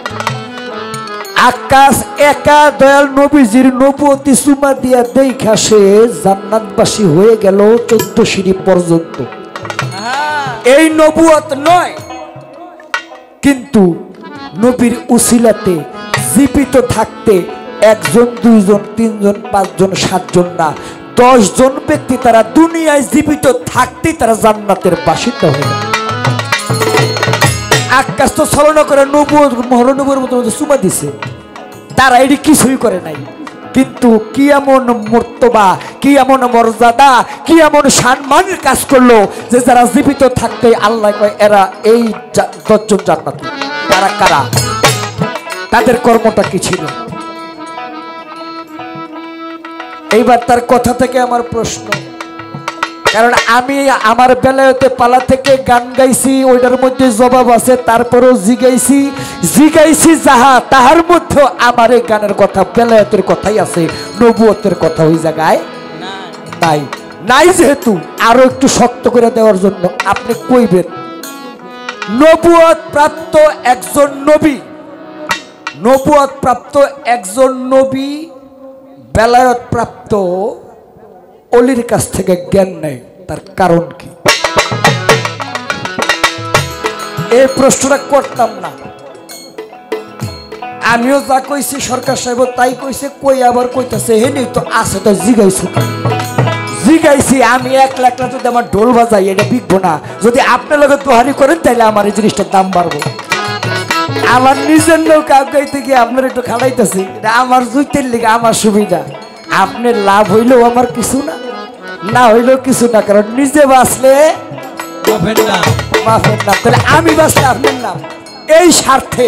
আকাশ একা দয়াল নবীজির নবুয়তি সুমা দিয়া দেখা সে জান্নাতবাসী হয়ে গেল 14 সিঁড়ি পর্যন্ত। এই নবুয়ত নয়, কিন্তু নবীর উসিলাতে জীবিত থাকতে 1 জন 2 জন 3 জন 5 জন 7 জন না, 10 জন ব্যক্তি তারা দুনিয়ায় জীবিত থাকতেই তারা জান্নাতের বাসিন্দা হয়ে গেল। আকাশ তো ছলনা করে নবুয়ত মহানবীর মতো সুমা দিছে, তারা এটি কিছুই করে নাই। কিন্তু কি এমন মর্তবা, কি এমন মর্যাদা, কি এমন সম্মানের কাজ করলো যে যারা জীবিত থাকতে আল্লাহ কয় এরা এই 10 জন জান্নাতি। তারা কারা? তাদের কর্মটা কি ছিল? এইবার তার কথা থেকে আমার প্রশ্ন, কারণ আমি আমার বেলায়তে পালা থেকে গান গাইছি, ওইটার মধ্যে জবাব আছে, তারপরেও জিগাইছি যাহা তাহার মধ্যে আমার এই গানের কথা বেলায়তের কথাই আছে, নবুয়তের কথা ওই জায়গায় নাই। নাই যেহেতু আরো একটু শক্ত করে দেওয়ার জন্য আপনি কইবেন নবুয়ত প্রাপ্ত একজন নবী, নবুয়ত প্রাপ্ত একজন নবী বেলায়ত প্রাপ্ত অলির কাছ থেকে জ্ঞান নেয়, তার কারণ কি? এই প্রশ্নটা করতাম না। আমিও যা কইছি সরকার সাহেব তাই কইছে, কই আবার কইতাছে হেনি তো আছে তো জিগাইছি। আমি 1 লাখ টাকা যদি আমার ঢোল বাজাই এটা বিকবো না। যদি আপনার লোকের দোহারি করেন তাহলে আমার এই জিনিসটার দাম বাড়বো। আমার নিজের লোক গাইতে গিয়ে আপনার একটু খাড়াইতেছি, এটা আমার জুইতের লিগে আমার সুবিধা। আপনার লাভ হইলেও আমার কিছু না, না হইলেও কিছু না, কারণ নিজে বাঁচলে মাফের নাম, তাহলে আমি বাঁচলে আপনার নাম। এই স্বার্থে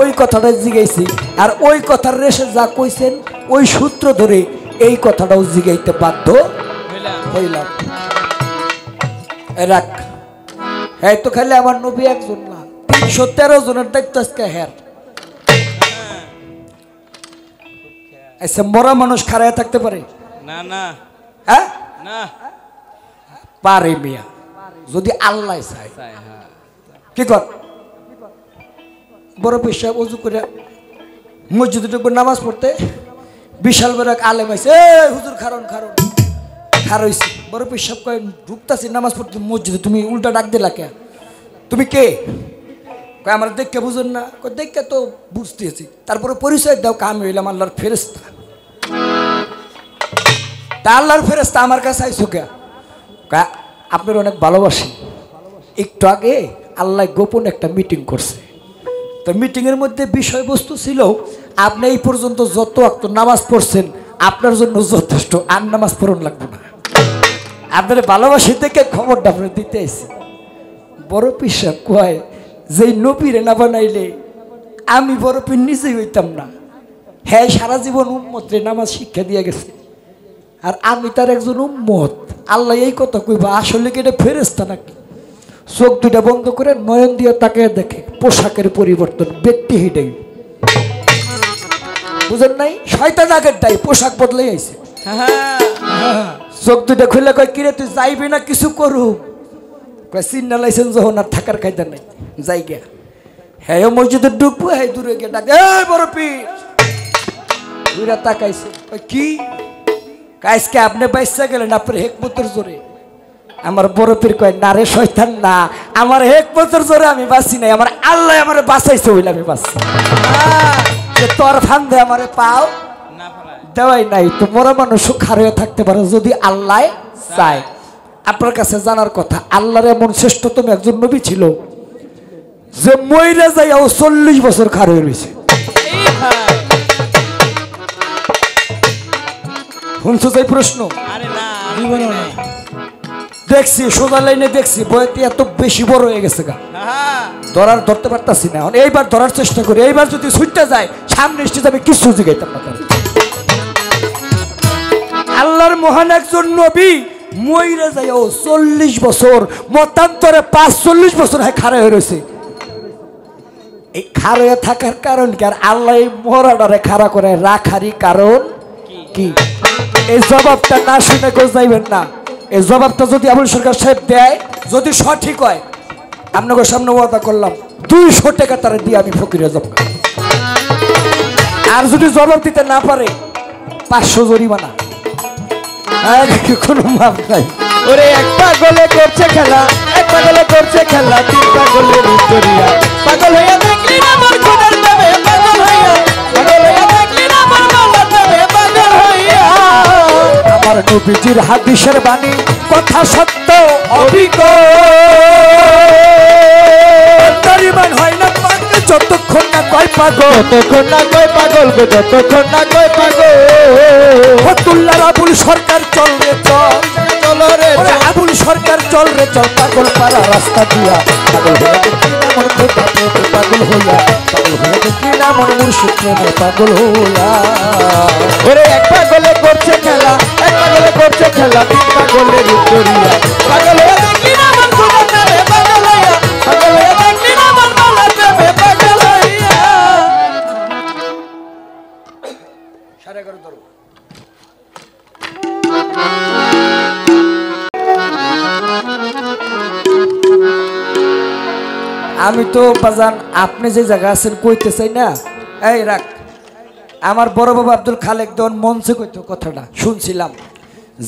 ওই কথাটা জিগাইছি, আর ওই কথার রেশে যা কইছেন ওই সূত্র ধরে এই কথাটাও জিগাইতে বাধ্য হইলাম। রাখ, হ্যাঁ তো খালি আমার নবী একজন না, 313 জনের দায়িত্ব আজকে হ্যাঁ। আচ্ছা, মরা মানুষ খাড়ায় থাকতে পারে না? না, হ্যাঁ না পারে মিয়া, যদি আল্লাহ চায়। কি কর বড় পয়সা উজু করে মসজিদে ঢুকবো নামাজ পড়তে, বিশাল বড় এক আলেম আইছে, হুজুর খারণ খার হইছি বড় পেশাব কয় ঢুকতাছি নামাজ পড়তে মসজিদে তুমি উল্টা ডাক দিলা কে তুমি কে কয় আমার দেখে বুঝুন না কয় দেখে তো বুঝতেছি তারপরে পরিচয় দাও আমি হইলাম আল্লাহর ফেরেশতা তা আল্লাহর ফেরেশতা আমার কাছে আইসো কে কয় আপনার অনেক ভালোবাসি একটু আগে আল্লাহ গোপন একটা মিটিং করছে তো মিটিংয়ের মধ্যে বিষয়বস্তু ছিল আপনি এই পর্যন্ত যত ওয়াক্ত নামাজ পড়ছেন আপনার জন্য যথেষ্ট আর নামাজ পড়ন লাগবে না আপনার ভালোবাসি থেকে খবরটা আপনার দিতে আইসি বড় পিসা কয় যেই নবীরে না বানাইলে আমি বড় পীর নিজেই হইতাম না হ্যাঁ সারা জীবন উম্মতরে নামাজ শিক্ষা দিয়ে গেছে আর আমি তার একজন উম্মত আল্লাহ এই কথা কইবা আসলে কি এটা ফেরেশতা নাকি চোখ দুটা বন্ধ করে নয়ন দিয়ে তাকে দেখে পোশাকের পরিবর্তন ব্যক্তি হিটাই বুঝেন নাই শয়তান আগের দায় পোশাক বদলাই আইছে চোখ দুটা খুলে কয় কিরে তুই যাইবি না কিছু করু কয় চিন্না লাইছেন যখন আর থাকার কায়দা নাই যাই গিয়া হ্যাঁ মসজিদে ঢুকবো হ্যাঁ দূরে গিয়ে ডাক এই বড় পীর দুইরা তাকাইছে কি কাজকে আপনি বাইসা গেলেন আপনার হেকমতের জোরে আমার বড় পীর কয় না রে শয়তান না আমার হেকমতের জোরে আমি বাঁচি নাই আমার আল্লাহ আমার বাঁচাইছে হইলে আমি বাঁচছি তোর ফান্দে আমারে পাও দেওয়াই নাই তো মরা মানুষ খার হয়ে থাকতে পারে যদি আল্লাহ চায় আপনার কাছে জানার কথা আল্লাহর এমন শ্রেষ্ঠতম একজন নবী ছিল যে মইরা যাইয়াও 40 বছর খার হয়ে রয়েছে শুনছো এই প্রশ্ন দেখছি সোজা লাইনে দেখছি বইতে এত বেশি বড় হয়ে গেছে গা ধরতে পারতাছি না এইবার ধরার চেষ্টা করি এইবার যদি ছুটতে যায় সামনে এসে যাবে কিছু জিগাইতাম না আল্লাহর মহান একজন নবী মইরা যাইও 40 বছর মতান্তরে 45 বছর হয় খাড়া হয়ে রয়েছে এই খাড়া হয়ে থাকার কারণ কি আর আল্লাহ এই মরাডারে খাড়া করে রাখারই কারণ কি এই জবাবটা না শুনে কেউ যাইবেন না এই জবাবটা যদি আবুল সরকার সাহেব দেয় যদি সঠিক হয় আপনাদের সামনে ওয়াদা করলাম 200 টাকা তারা দিয়ে আমি ফকিরে যাব আর যদি জবাব দিতে না পারে 500 জরিমানা আর কোনো মাপ নাই ওরে এক পাগলে করছে খেলা এক পাগলে করছে খেলা তিন পাগলের ভিক্টোরিয়া পাগল হইয়া দেখলি না আমার খোদার নামে পাগল হইয়া দেখলি না আমার মাওলার নামে পাগল হইয়া আমার নবীজির হাদিসের বাণী কথা সত্য অবিকল তারিমান হয় না পাগল যতক্ষণ না কয় পাগল যতক্ষণ না কয় পাগল গো যতক্ষণ না কয় পাগল ফতুল্লাহ আবুল সরকার চল রে চল রে আবুল সরকার চল রে চল পাগল পাড়া রাস্তা দিয়া পাগল হইয়া দেখি না মন পাগল হইয়া দেখি না মন মুর্শিদ প্রেমে পাগল হইয়া ওরে এক পাগলে করছে খেলা এক পাগলে করছে খেলা তিন পাগলের ভিক্টোরিয়া পাগল হইয়া দেখলি না আমার খোদার নামে পাগল হইয়া দেখলি না আমার মাওলার নামে পাগল হইয়া সারা করে ধরো আমি তো বাজান আপনি যে জায়গা আছেন কইতে চাই না এই রাখ আমার বড় বাবা আব্দুল খালেক দন মঞ্চে কইতো কথাটা শুনছিলাম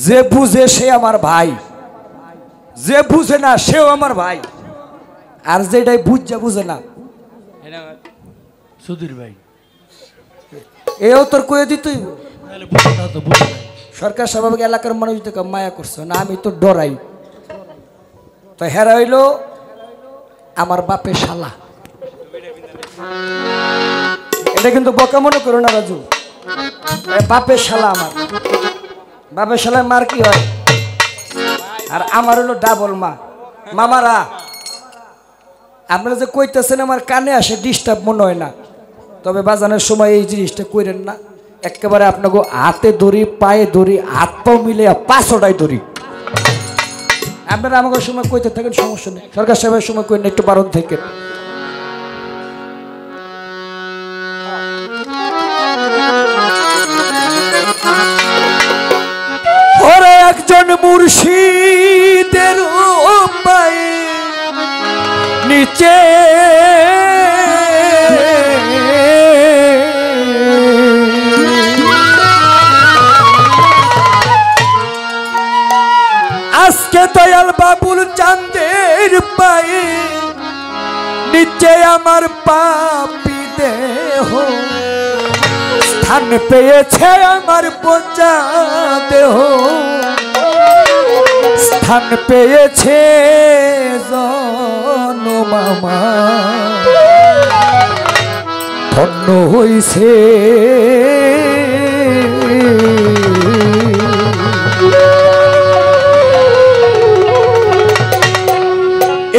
যে বুঝে সে আমার ভাই যে বুঝে না সেও আমার ভাই আর যেটাই বুঝে না সুধীর ভাই এও তোর কয়ে দিতই সরকার স্বাভাবিক এলাকার মানুষ থেকে মায়া করছে না আমি তো ডরাই তো হেরা হইল আমার বাপের শালা এটা কিন্তু বকা মনে করো না রাজু বাপের শালা আমার বাপের শালার মার কি হয় আর আমার হলো ডাবল মা মামারা আপনারা যে কইতেছেন আমার কানে আসে ডিস্টার্ব মনে হয় না তবে বাজানোর সময় এই জিনিসটা কইরেন না একেবারে আপনাকে হাতে ধরি পায়ে ধরি হাত পাও মিলে 500টাই ধরি আপনারা আমাকে সময় কইতে থাকেন সমস্যা নেই সরকার সাহেবের সময় কই না একটু বারণ থেকে ওরে একজন মুর্শিদের পায়ে নিচে আজকে দয়াল বাবুল চাঁদের পায়ে নিচে আমার পাপী দেহ স্থান পেয়েছে, আমার পচা দেহ স্থান পেয়েছে জনমামা ধন্য হইছে।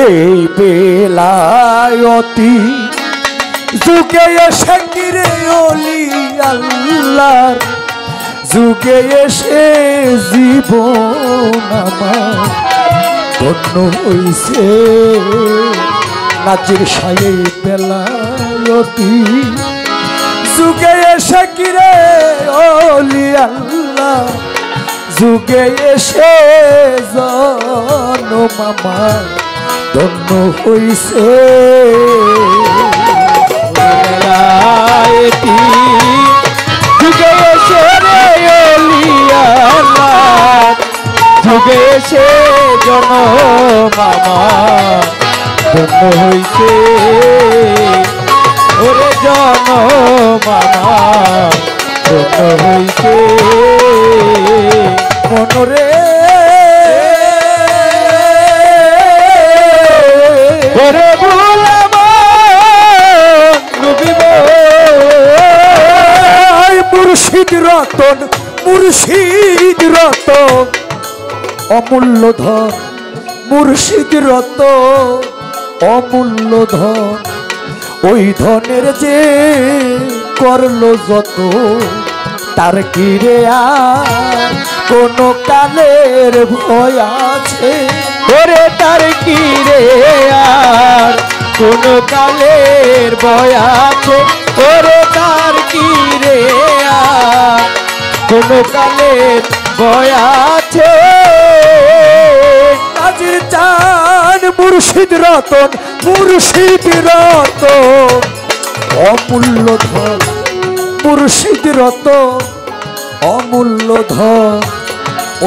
এই বেলায়তি যুগে এসে কিরে ওলি আল্লাহর যুগে এসে জীবন আমার ধন্য হইছে। নাজির সায়ে বেলায়তি যুগে এসে কিরে ওলি আল্লাহ যুগে এসে জনম আমার ধন্য হইছে। যুগে এসে রে ওলি আল্লাহ যুগে এসে জনম আমার ধন্য হইছে। ওরে জনম আমার ধন্য হইছে। মনরে ওরে ভুলাম ডুবিব মুর্শিদ রতন মুর্শিদ রতন অমূল্য ধন মুর্শিদ রতন অমূল্য ধন ওই ধনের যে করলো যত তার কি রে আর কোন কালের ভয় আছে। ওরে তার কি রে আর কোন কালের ভয় আছে। ওরে তার কি রে আর কোন কালের ভয় আছে। আজির চান মুর্শিদ রতন মুর্শিদ রতন অমূল্য ধন মুর্শিদ রতন অমূল্য ধন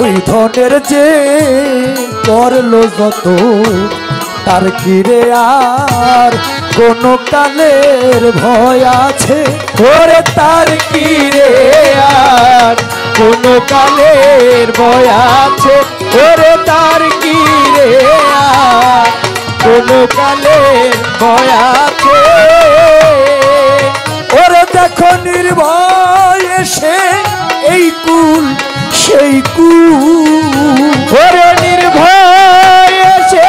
ওই ধনের যে করলো যত তার কি রে আর কোন কালের ভয় আছে। ওরে তার কি রে আর কোন কালের ভয় আছে। ওরে তার কি রে আর কোন কালের ভয় আছে। ওরে দেখো নির্ভয় এসে এই কুল সেই কুল। ওরে নির্ভয় এসে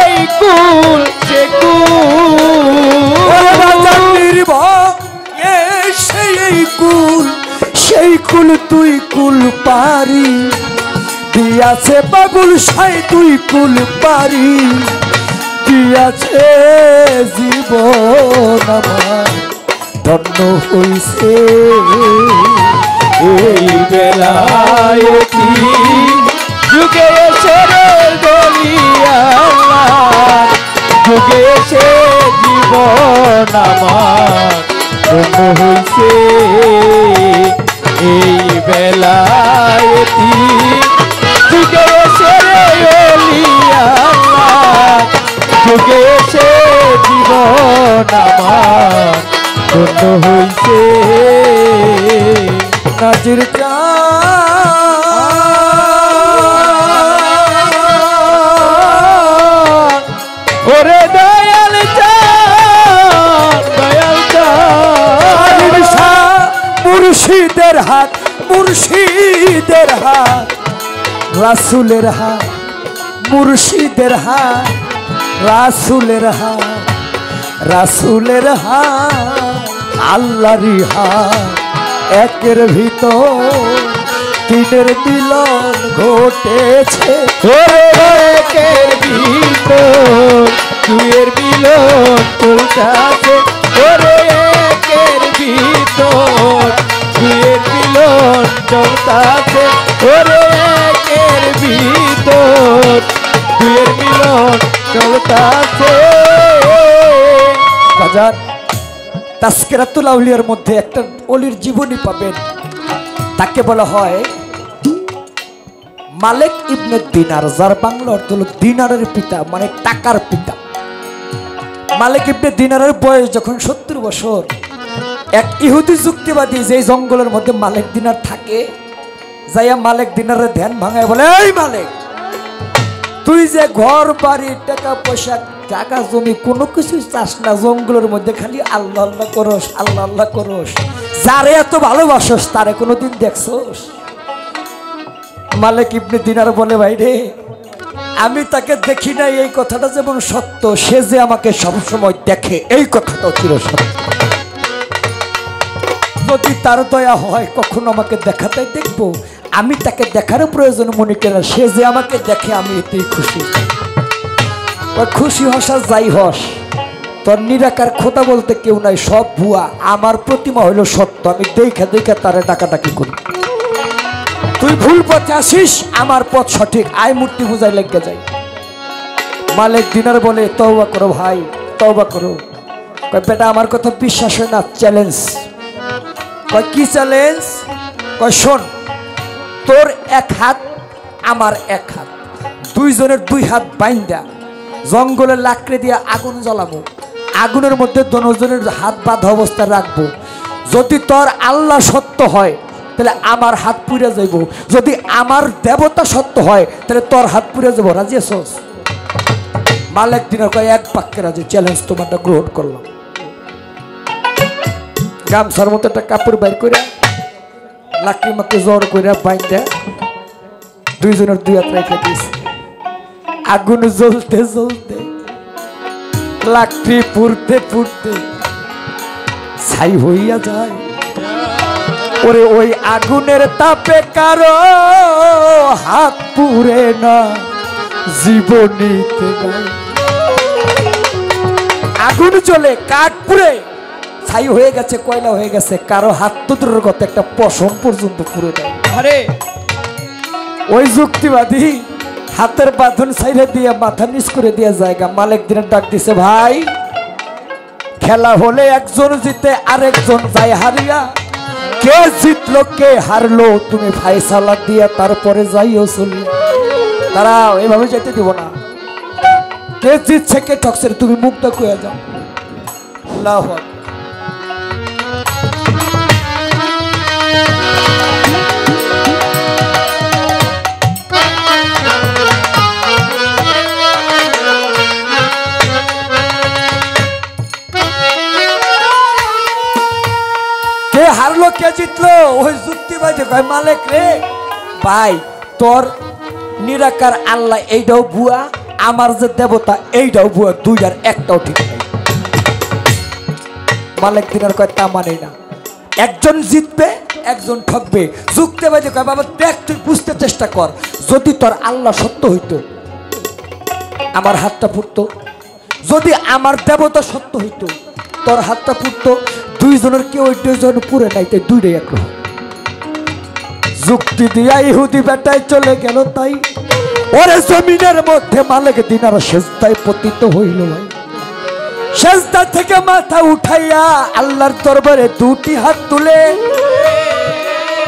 এই কুল সে কুল। নির্ভয় এসে এই কুল সেই কুল তুই কুল পারি দিয়াছে বাবুল সাই তুই কুল পারি দিয়াছে জীবন আমার ধন্য হইছে। এই বেলায়তি যুগে এসে রে ওলি আল্লাহ যুগে এসে জীবন আমার ধন্য হইছে। এই বেলায়তি যুগে এসে রে ওলি আল্লাহ যুগে এসে জীবন আমার ধন্য হইছে। নাজির ওরে দয়াল দয়াল মুর্শিদের হাত মুর্শিদের হাত রাসুলের হাত মুর্শিদের হাত রাসুলের হাত রাসুলের হাত আল্লাহরই হাত একের ভিতর তিনের মিলন ঘটেছে। ওরে একের ভিতর দুয়ের মিলন চলতাছে। ওরে একের ভিতর দুয়ের মিলন চলতাছে। ওরে একের ভিতর দুয়ের মিলন চলতাছে। বাজার তাস্কিরাতুল আউলিয়ার মধ্যে একটা অলির জীবনী পাবেন, তাকে বলা হয় মালিক ইবনে দিনার, যার বাংলা অর্থ হলো দিনারের পিতা, মানে টাকার পিতা। মালিক ইবনে দিনারের বয়স যখন 70 বছর, এক ইহুদি যুক্তিবাদী যে জঙ্গলের মধ্যে মালিক দিনার থাকে, যাইয়া মালিক দিনারের ধ্যান ভাঙায় বলে, এই মালিক, তুই যে ঘর বাড়ি টাকা পয়সা জায়গা জমি কোনো কিছু চাস না, জঙ্গলের মধ্যে খালি আল্লাহ আল্লাহ করস, আল্লাহ আল্লাহ করস, যারে এত ভালোবাসস তারে কোনোদিন দেখছস? মালিক ইবনে দিনার বলে, ভাই রে, আমি তাকে দেখি না এই কথাটা যেমন সত্য, সে যে আমাকে সবসময় দেখে এই কথাটাও চির সত্য। যদি তার দয়া হয় কখনো আমাকে দেখাতেই দেখবো, আমি তাকে দেখার প্রয়োজন মনে করি না, সে যে আমাকে দেখে আমি এতেই খুশি। খুশি হস আর যাই হস, তোর নিরাকার খোদা বলতে কেউ নাই, সব ভুয়া, আমার প্রতিমা হইল সত্য, আমি দেখে দেখে তারে ডাকাডাকি করি। তুই ভুল পথে আসিস, আমার পথ সঠিক, আয় মূর্তি পূজায় লেগে যাই। মালিক দিনার বলে, তওবা করো ভাই, তওবা করো। কয় বেটা আমার কথা বিশ্বাস হয় না, চ্যালেঞ্জ। কয় কি চ্যালেঞ্জ? কয় শোন, তোর এক হাত আমার এক হাত, দুইজনের দুই হাত বাইন্দা জঙ্গলে লাকড়ি দিয়ে আগুন জ্বালাবো, আগুনের মধ্যে দুজনের হাত বাঁধা অবস্থায় রাখবো। যদি তোর আল্লাহ সত্য হয় তাহলে আমার হাত পুড়ে যাইব, যদি আমার দেবতা সত্য হয় তাহলে তোর হাত পুড়ে যাবো, রাজি আছোস? মালিক দিনার কয় এক বাক্যে রাজি, চ্যালেঞ্জ তোমারটা গ্রহণ করলাম। গামছার মতো একটা কাপড় বাইর করে লাকড়ি মাকে জ্বর করে বাইন্দা দুইজনের দুই হাত রেখে দিয়েছে। আগুন জ্বলতে জ্বলতে, লাকড়ি পুড়তে পুড়তে ছাই হইয়া যায়। ওরে ওই আগুনের তাপে কারো হাত পুড়ে না, জীবনীতে গায়। আগুন জ্বলে, কাঠ পুড়ে ছাই হয়ে গেছে, কয়লা হয়ে গেছে, কারো হাত তো দূরের কথা, একটা পশম পর্যন্ত পুড়ে দেয়। আরে ওই যুক্তিবাদী হাতের বাঁধন ছাইড়ে দিয়ে মাথা নিচ করে দিয়ে জায়গা। মালিক দিনের ডাক দিছে, ভাই খেলা হলে একজন জিতে আরেকজন যায় হারিয়া, কে জিতলো কে হারলো তুমি ফায়সালা দিয়া তারপরে যাইও চলিয়া। তারাও এভাবে যেতে দিব না, কে জিতছে কে ঠকছে তুমি মুক্ত কয়ে যাও। আল্লাহু আকবার। কে হারলো কে জিতলো ওই যুক্তিবাদী কয়, মালিক রে ভাই, তোর নিরাকার আল্লাহ এইটাও ভুয়া, আমার যে দেবতা এইটাও ভুয়া, দুইটার একটাও ঠিক নাই। মালিক দিনার কয় তা মানে না, একজন জিতবে একজন ঠকবে। যুক্তিবাদী কয়, বাবা দেখ, তুই বুঝতে চেষ্টা কর, যদি তোর আল্লাহ সত্য হইতো আমার হাতটা ফুটতো, যদি আমার দেবতা সত্য হইতো তোর হাতটা ফুটতো, দুইজনের কেউ দুইজন পুরে নাই, তাই দুইটাই একরকম। যুক্তি দিয়া ইহুদি বেটায় চলে গেল, তাই ওরে জমিনের মধ্যে মালিক দিনার সেজদায় পতিত হইল। ভাই সেজদা থেকে মাথা উঠাইয়া আল্লাহর দরবারে দুটি হাত তুলে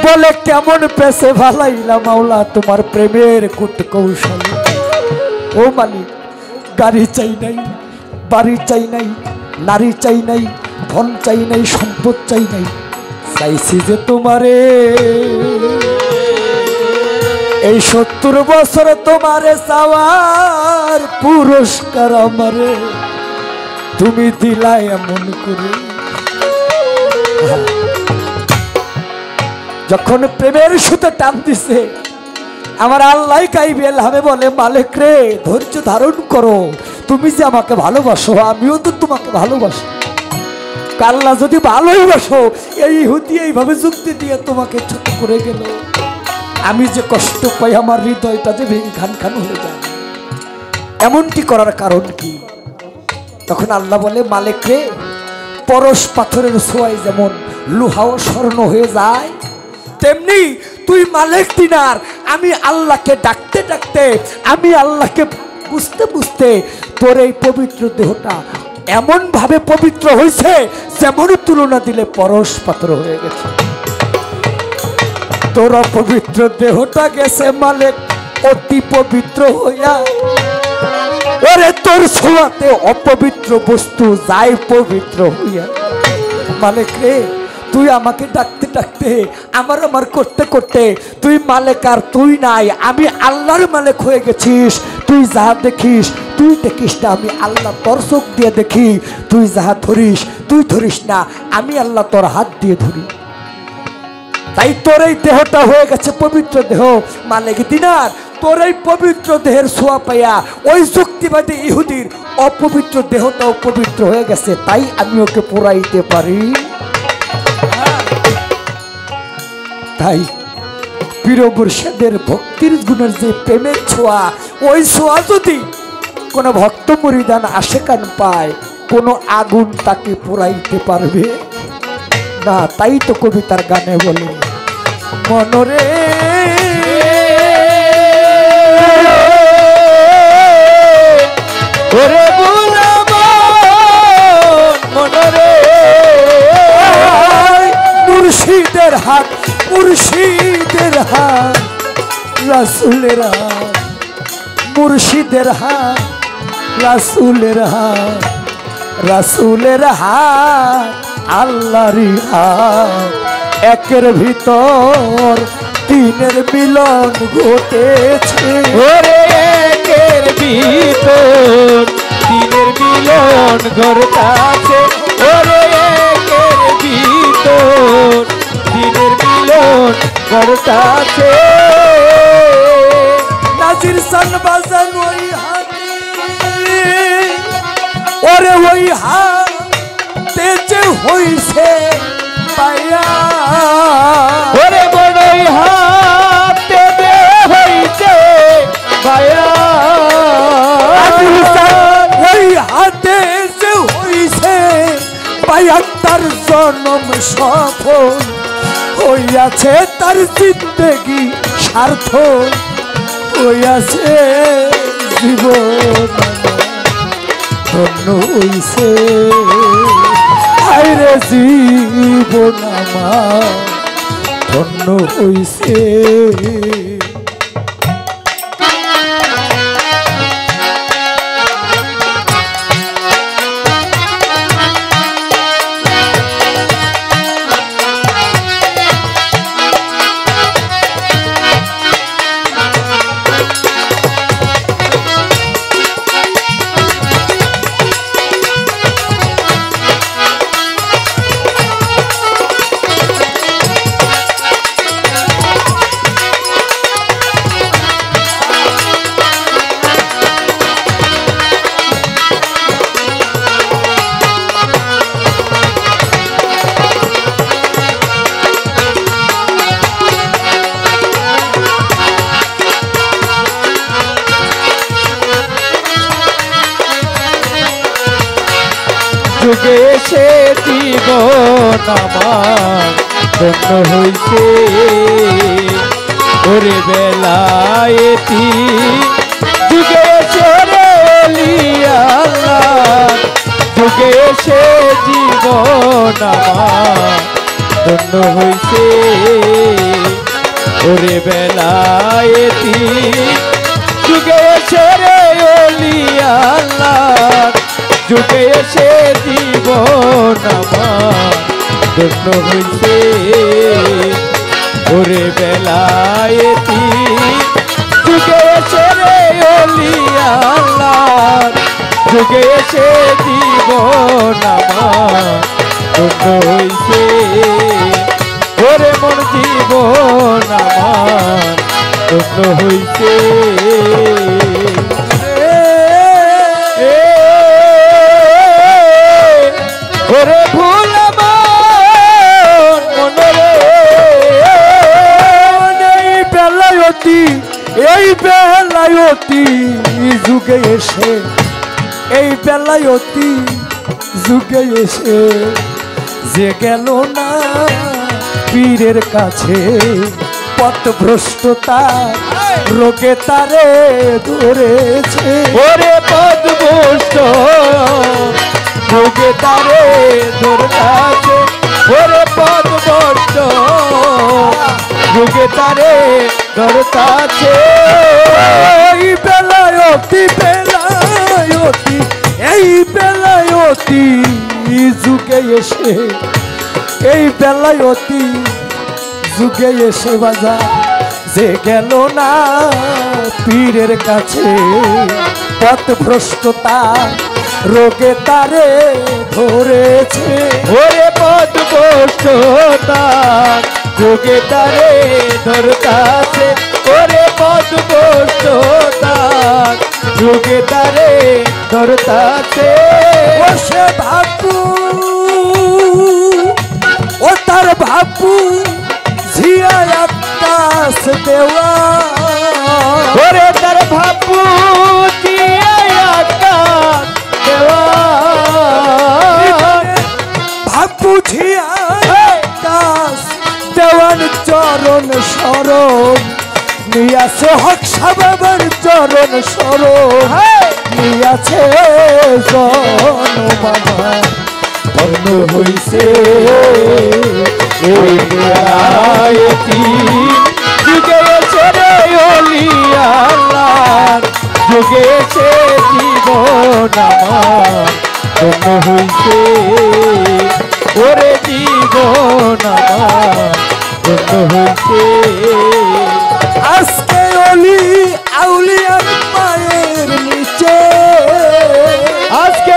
বলে, কেমন পেছে ভালাইলা মাওলা তোমার প্রেমের কূট কৌশল। ও মালিক, গাড়ি চাই নাই, বাড়ি চাই নাই, নারী চাই নাই, ধন চাই নাই, সম্পদ চাই নাই, চাইছি যে তোমারে এই 70 বছর তোমারে চাওয়ার পুরস্কার আমারে তুমি দিলা এমন করে। যখন প্রেমের সুতো টান দিছে আমার আল্লাহ কাইবে লাভে বলে, মালিক রে ধৈর্য ধারণ করো, তুমি যে আমাকে ভালোবাসো আমিও তো তোমাকে ভালোবাসি। আল্লাহ যদি ভালোবাসো, এই ইহুদি এইভাবে যুক্তি দিয়ে তোমাকে ছোট করে গেল, আমি যে কষ্ট পাই আমার হৃদয়টা যে ভেঙে খান খান হয়ে যায়, এমনটি করার কারণ কি? তখন আল্লাহ বলে, মালিক রে পরশ পাথরের ছোঁয়ায় যেমন লোহাও স্বর্ণ হয়ে যায়, তেমনি তুই মালিক দিনার, আমি আল্লাহকে ডাকতে ডাকতে, আমি আল্লাহকে বুঝতে বুঝতে তোর এই পবিত্র দেহটা এমন ভাবে পবিত্র হয়েছে যেমন তুলনা দিলে পরশ পাথর হয়ে গেছে। তোর পবিত্র দেহটা গেছে মালিক অতি পবিত্র হইয়া ওরে তোর ছোঁয়াতে অপবিত্র বস্তু যায় পবিত্র হইয়া। মালিক রে, তুই আমাকে ডাকতে ডাকতে আমার করতে করতে তুই মালিক আর তুই নাই, আমি আল্লাহর মালিক হয়ে গেছিস। তুই যাহা দেখিস তুই দেখিস না, আমি আল্লাহ তোর চোখ দিয়ে দেখি। তুই যাহা ধরিস তুই ধরিস না, আমি আল্লাহ তোর হাত দিয়ে ধরি। তাই তোর এই দেহটা হয়ে গেছে পবিত্র দেহ। মালিক দিনার, তোর এই পবিত্র দেহের ছোঁয়া পাইয়া ওই যুক্তিবাদী ইহুদির অপবিত্র দেহটাও পবিত্র হয়ে গেছে, তাই আমি ওকে পোড়াইতে পারি। তাই পীর মুর্শিদের ভক্তির গুণের যে প্রেমের ছোঁয়া, ওই ছোঁয়া যদি কোনো ভক্ত মুরিদান আশেকান পায়, কোনো আগুন তাকে পোড়াইতে পারবে না। তাই তো কবিতার গানে বলে, মনরে ওরে মনরে মুর্শিদের হাত, মুর্শিদের হাত রাসূলের হাত, মুর্শিদের হাত রাসূলের হাত, রাসূলের হাত আল্লাহরই হাত। একের ভিতর তিনের মিলন ঘটেছে, ওরে একের ভিতর তিনের মিলন ঘটাছে, ওরে একের ভিতর তিনের মিলন ঘটাছে। নাজির সান বাজান ওই হাতে, ওরে ওই হাতে যে হইছে পায়া, ওরে বড়ই হাতে দে হইছে ভায়া, ওই হাতে যে হইছে পায়া, তার জন্ম সফল হইয়াছে, তার জিন্দেগি সার্থক হইয়াছে, জীবন ধন্য হইছে। আইরে জীবন আমার ধন্য হইছে। যুগে এসে জীবন আমার ধন্য হইছে, ওরে বেলায়েতি যুগে এসে রে আল্লাহ, যুগে এসে জীবন আমার ধন্য হইছে, ওরে বেলায়েতি যুগে এসে রে আল্লাহ, যুগে এসে জীবন আমার ধন্য হইছে, ওরে বেলায়েতি যুগে এসে রে আল্লাহ, যুগে এসে জীবন আমার ধন্য হইছে, ওরে মোর জীবন আমার ধন্য হইছে। ওরে ভুল আমার মনরে, এই বেলায়তি, এই বেলায়তি যুগে এসে, এই বেলায়তি যুগে এসে যে গেল না পীরের কাছে, পথভ্রষ্টতা রোগে তারে ধরেছে, ওরে পথভ্রষ্ট রোগে তারে ধরেছে, ওরে পথভ্রষ্ট রোগে তারে ধরতাছে এই বেলায়তি বেলায়তি এই বেলায়তি যুগে এসে এই বেলায়তি যুগে এসে বাজার যে গেল না পীরের কাছে পথভ্রষ্টতা রোগে তারে ধরেছে ওরে পথভ্রষ্টতা যোগে তারে ধরতাছে ওরে পথভ্রষ্টতা যোগে তারে ধরতাছে ও সে বাপু ও তার বাপু ঝিয়া আকাশ দেওয়া ওরে তার বাপু বাপু ঝিয়া আকাশ দেওয়ান চরণ সরণ নিয়াছে হক সাবাবার চরণ সরণ নিয়াছে জন মামা বন্ধ হইছে এই বেলায়েতি যুগে এসে রে ওলি আল্লাহর যুগে এসে জীবন আমার বন্ধ হইছে ওরে জীবন আমার বন্ধ হইছে আজকে অলি আউলিয়ার পায়ের নিচে আজকে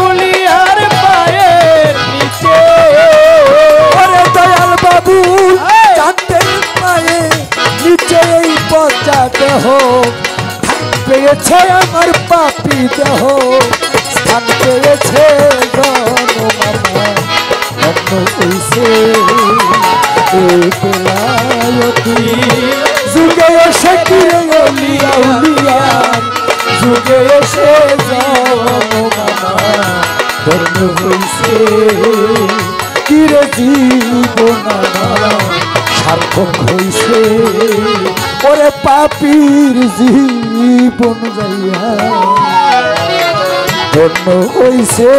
উলিয়ার পায়ের নিচে ওরে দয়াল বাবু চাঁদের পায়ে নিচে এই পচা দেহ পেয়েছে আমার পাপি দেহ স্থান পেয়েছে জনমামা অন্য হইছে এই বেলায়তি যুগে এসে কিরে অলিয়া উলিয়ার যুগে এসে জনমামা ধন্য হইছে কিরে জীবন সার্থক হইছে ওরে পাপির জীবন যাইয়া ধন্য হইছে